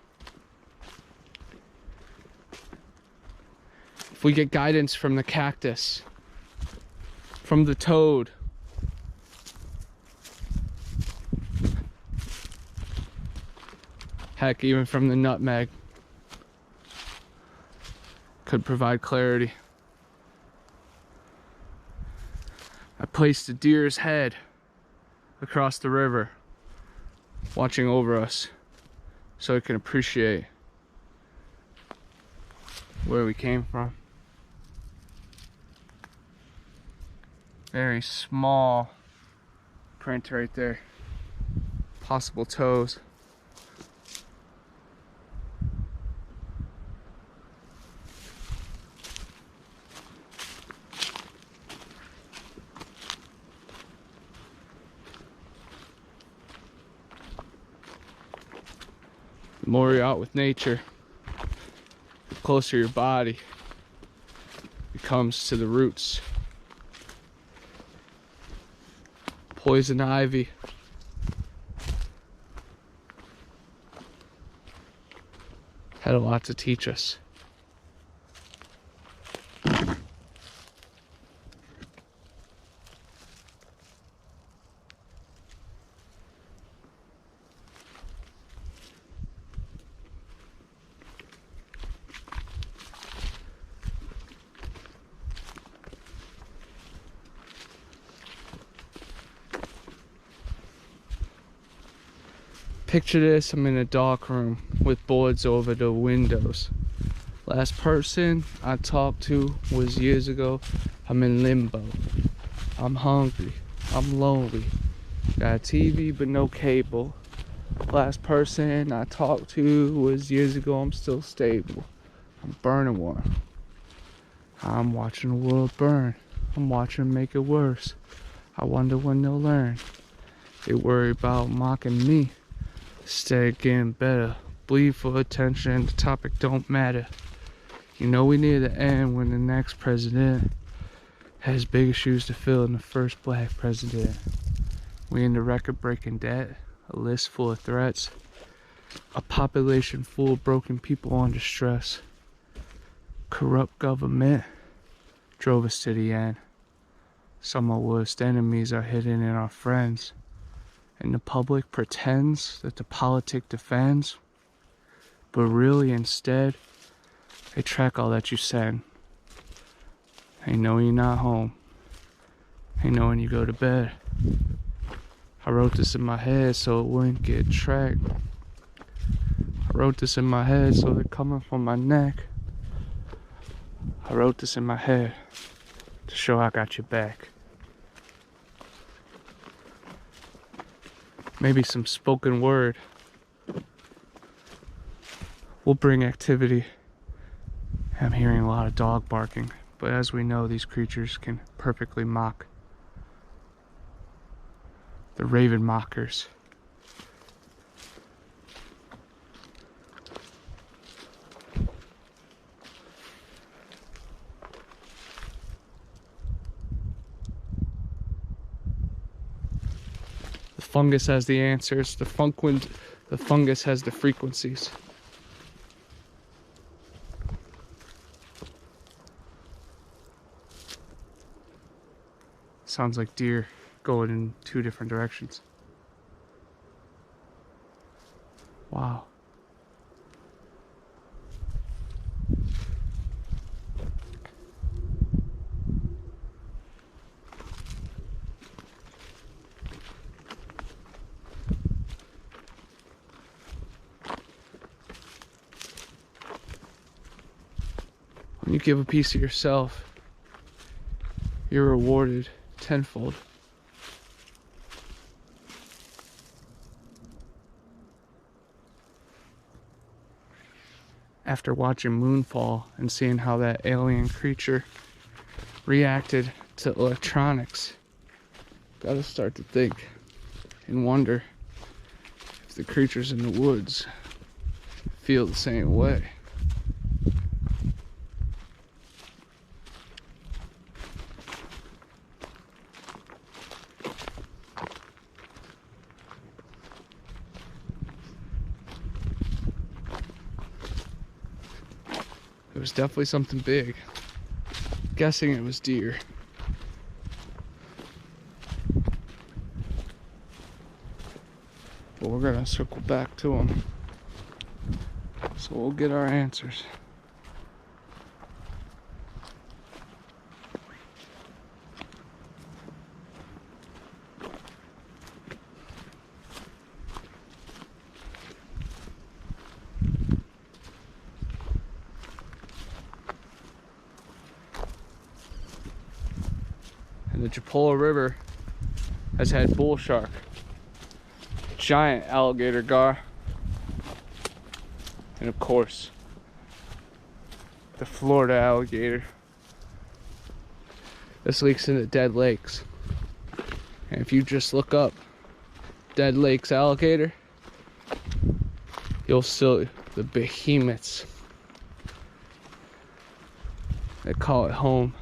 If we get guidance from the cactus, from the toad, heck, even from the nutmeg, could provide clarity. I placed a deer's head across the river, watching over us, so we can appreciate where we came from. Very small print right there. Possible toes. The more you're out with nature, the closer your body becomes to the roots. Poison ivy, had a lot to teach us. Picture this, I'm in a dark room with boards over the windows. Last person I talked to was years ago. I'm in limbo. I'm hungry. I'm lonely. Got a TV but no cable. Last person I talked to was years ago. I'm still stable. I'm burning one. I'm watching the world burn. I'm watching them make it worse. I wonder when they'll learn. They worry about mocking me. Instead getting better. Bleed for attention. The topic don't matter. You know we near the end when the next president has bigger shoes to fill than the first black president. We in the record-breaking debt. A list full of threats. A population full of broken people under stress. Corrupt government drove us to the end. Some of our worst enemies are hidden in our friends. And the public pretends that the politic defends, but really instead, they track all that you send. They know you're not home. They know when you go to bed. I wrote this in my head so it wouldn't get tracked. I wrote this in my head so they're coming from my neck. I wrote this in my head to show I got your back. Maybe some spoken word will bring activity. I'm hearing a lot of dog barking, but as we know, these creatures can perfectly mock. The raven mockers. The fungus has the answers. The fungus has the frequencies. Sounds like deer going in 2 different directions. Wow. When you give a piece of yourself, you're rewarded tenfold. After watching Moonfall and seeing how that alien creature reacted to electronics, gotta start to think and wonder if the creatures in the woods feel the same way. It was definitely something big. Guessing it was deer. But we're gonna circle back to them. So we'll get our answers. The Chipola River has had bull shark, giant alligator gar, and of course the Florida alligator. This leaks into dead lakes, and if you just look up dead lakes alligator, you'll see the behemoths that call it home.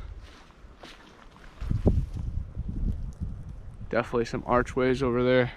Definitely some archways over there.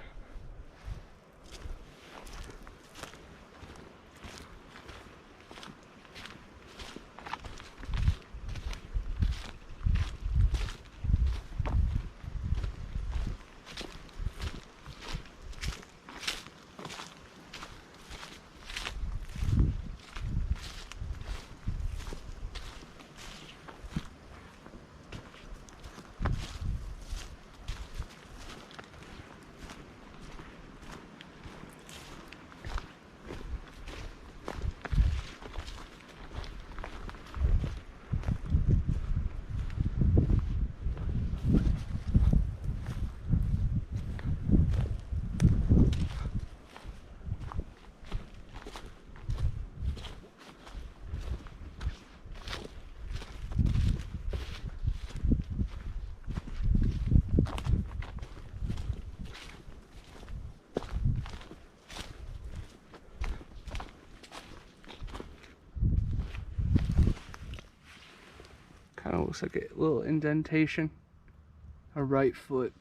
Kind of looks like a little indentation. A right foot.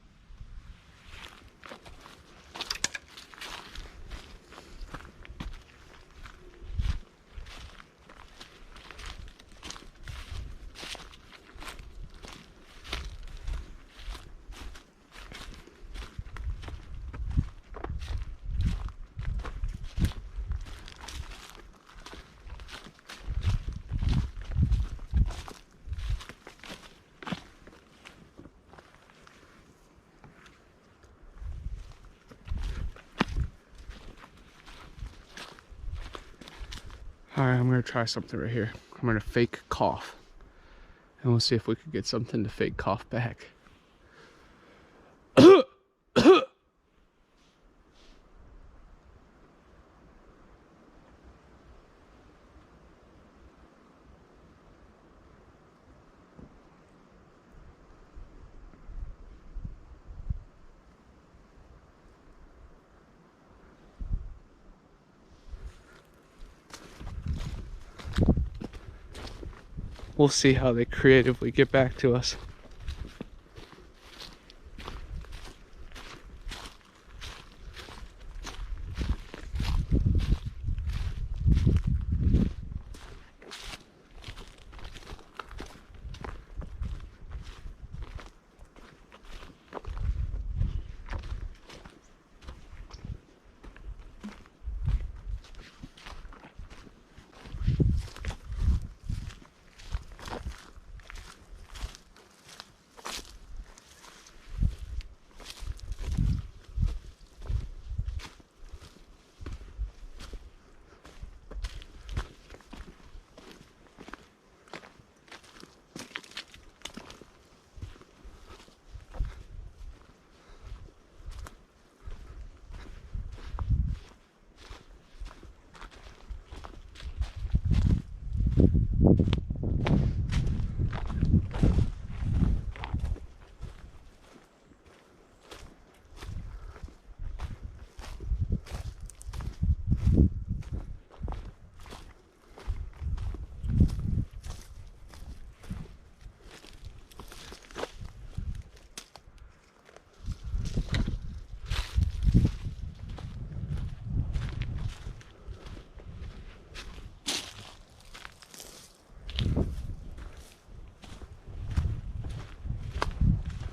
All right, I'm gonna try something right here. I'm gonna fake cough, and we'll see if we can get something to fake cough back. We'll see how they creatively get back to us.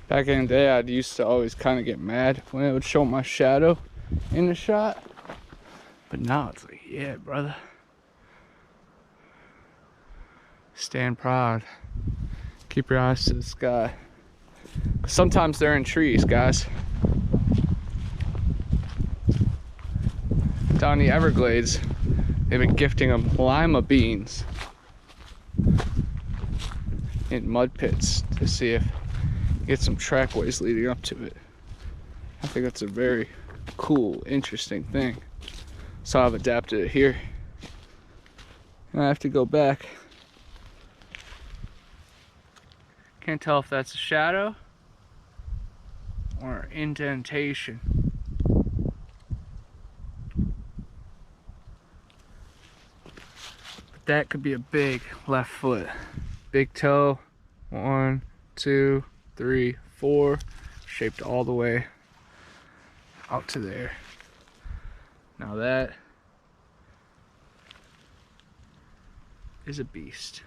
Back in the day, I used to always kind of get mad when it would show my shadow in the shot. But now it's like, yeah, brother. Stand proud. Keep your eyes to the sky. Sometimes they're in trees, guys. Down the Everglades, they've been gifting them lima beans in mud pits to see if get some trackways leading up to it. I think that's a very cool, interesting thing. So I've adapted it here. And I have to go back. Can't tell if that's a shadow or indentation. But that could be a big left foot. Big toe. 1, 2, 3, 4, shaped all the way out to there. Now that is a beast.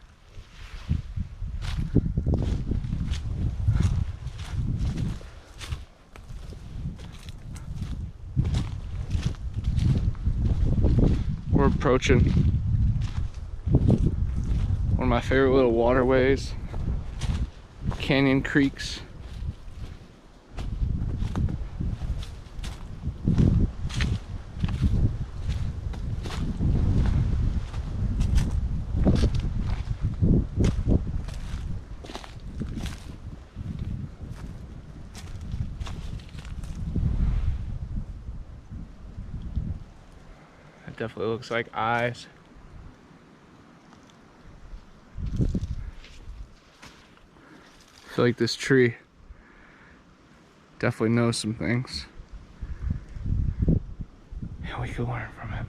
We're approaching one of my favorite little waterways. Canyon creeks. That definitely looks like eyes. I feel like this tree definitely knows some things, and we can learn from it.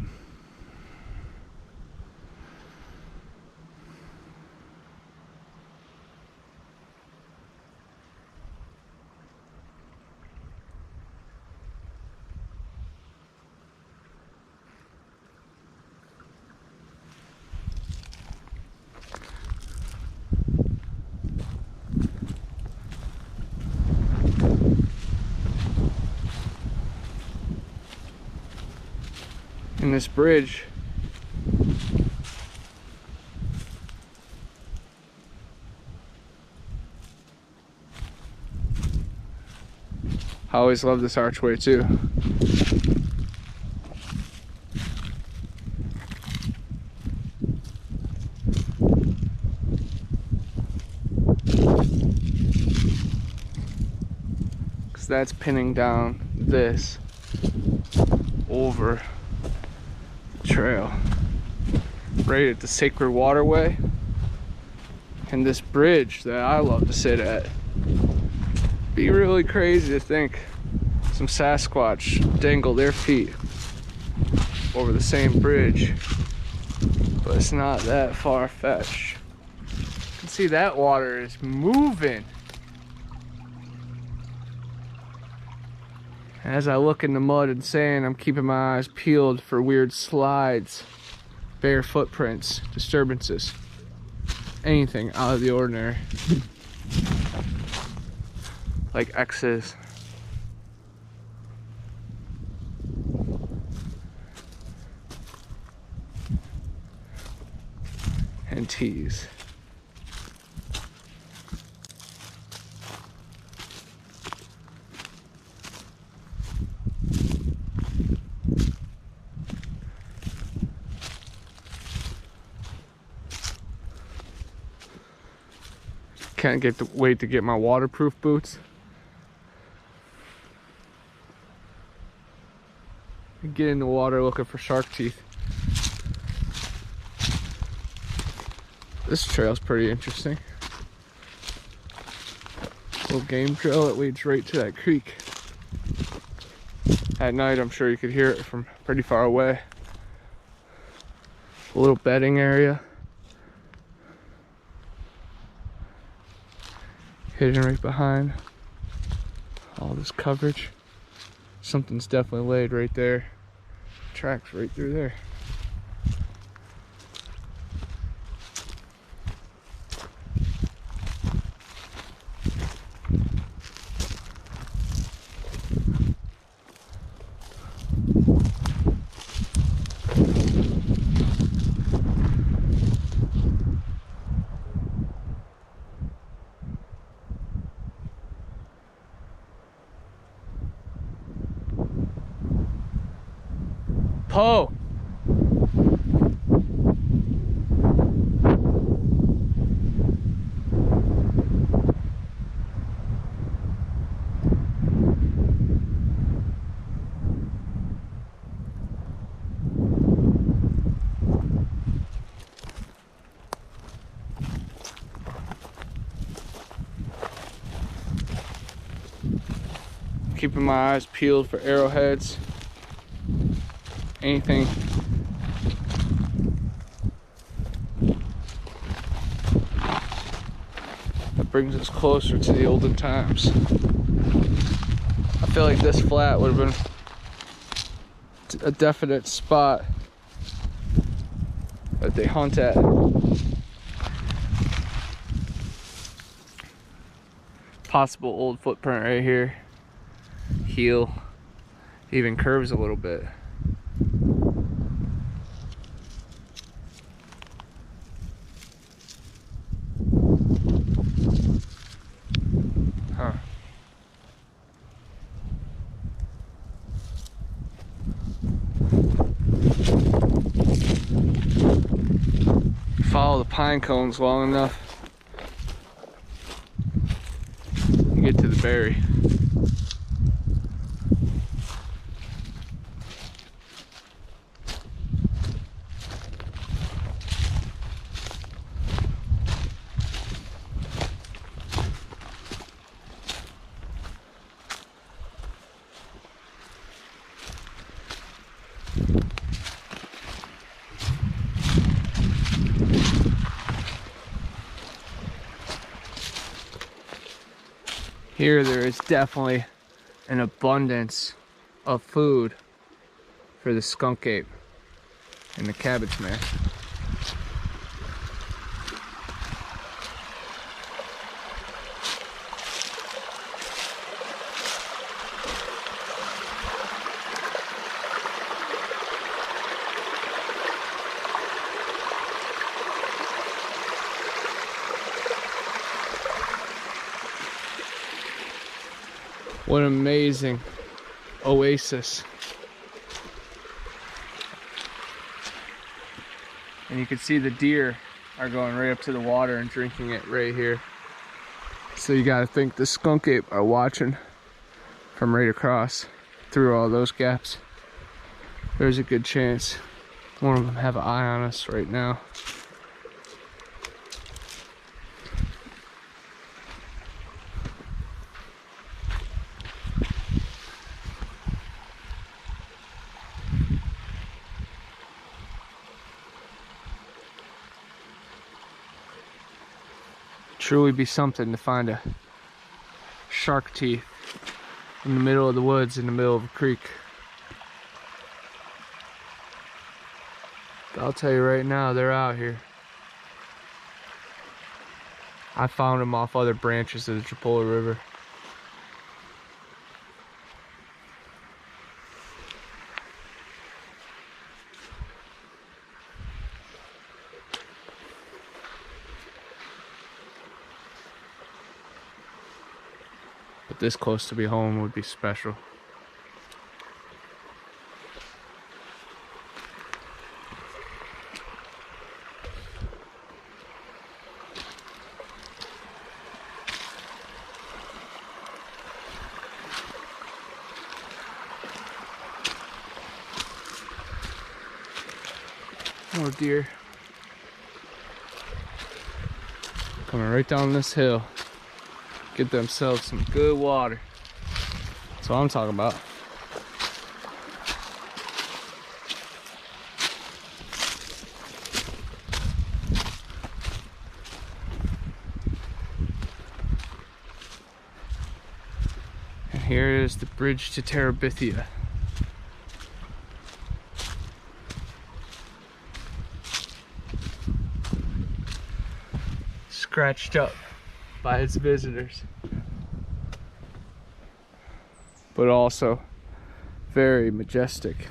And this bridge I always love this archway too. So that's pinning down this over the trail. Right at the sacred waterway. And this bridge that I love to sit at. Be really crazy to think some Sasquatch dangle their feet over the same bridge. But it's not that far-fetched. You can see that water is moving. As I look in the mud and sand, I'm keeping my eyes peeled for weird slides, bare footprints, disturbances, anything out of the ordinary. Like X's. And T's. Can't wait to get my waterproof boots. And get in the water looking for shark teeth. This trail's pretty interesting. Little game trail that leads right to that creek. At night, I'm sure you could hear it from pretty far away. A little bedding area. Hidden right behind all this coverage. Something's definitely laid right there. Tracks right through there. Poe! Keeping my eyes peeled for arrowheads. Anything that brings us closer to the olden times. I feel like this flat would have been a definite spot that they hunt at. Possible old footprint right here. Heel even curves a little bit. Huh. Follow the pine cones long enough, you get to the berry. Here there is definitely an abundance of food for the skunk ape and the cabbage man. What an amazing oasis. And you can see the deer are going right up to the water and drinking it right here. So you gotta think the skunk ape are watching from right across through all those gaps. There's a good chance one of them have an eye on us right now. Truly be something to find a shark teeth in the middle of the woods, in the middle of a creek. But I'll tell you right now, they're out here. I found them off other branches of the Chipola River. But this close to be home would be special. More deer. Coming right down this hill. Get themselves some good water. That's what I'm talking about. And here is the bridge to Terabithia. Scratched up by its visitors, but also very majestic.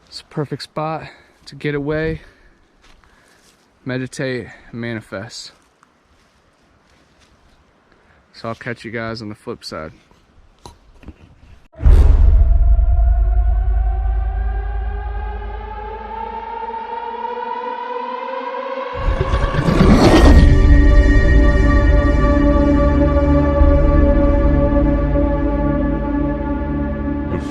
It's a perfect spot to get away, meditate, and manifest. So I'll catch you guys on the flip side. The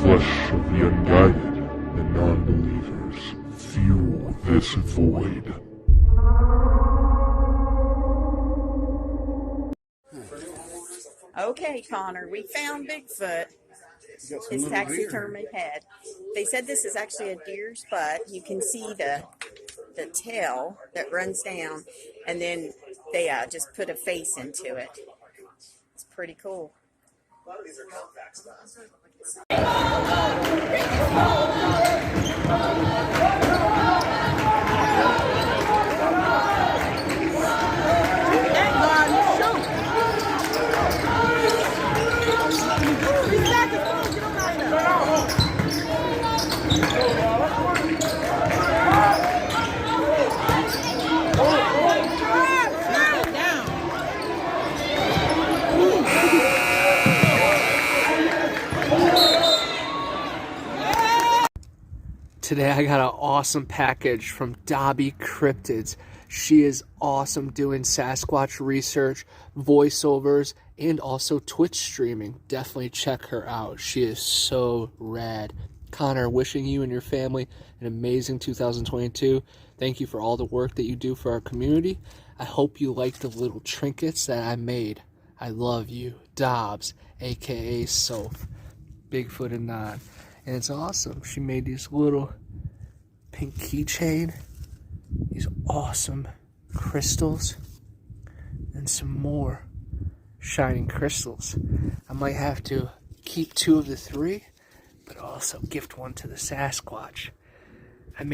flesh of the unguided and non-believers fuel this void. Okay, Connor, we found Bigfoot. His taxidermy head. They said this is actually a deer's butt. You can see the tail that runs down, and then they just put a face into it. It's pretty cool. Today I got an awesome package from Dobby Cryptids. She is awesome doing Sasquatch research, voiceovers, and also Twitch streaming. Definitely check her out. She is so rad. Connor, wishing you and your family an amazing 2022. Thank you for all the work that you do for our community. I hope you like the little trinkets that I made. I love you. Dobbs, aka Soph. Bigfoot and Non. And it's awesome. She made these little pink keychain, these awesome crystals, and some more shining crystals. I might have to keep 2 of the 3, but also gift one to the Sasquatch.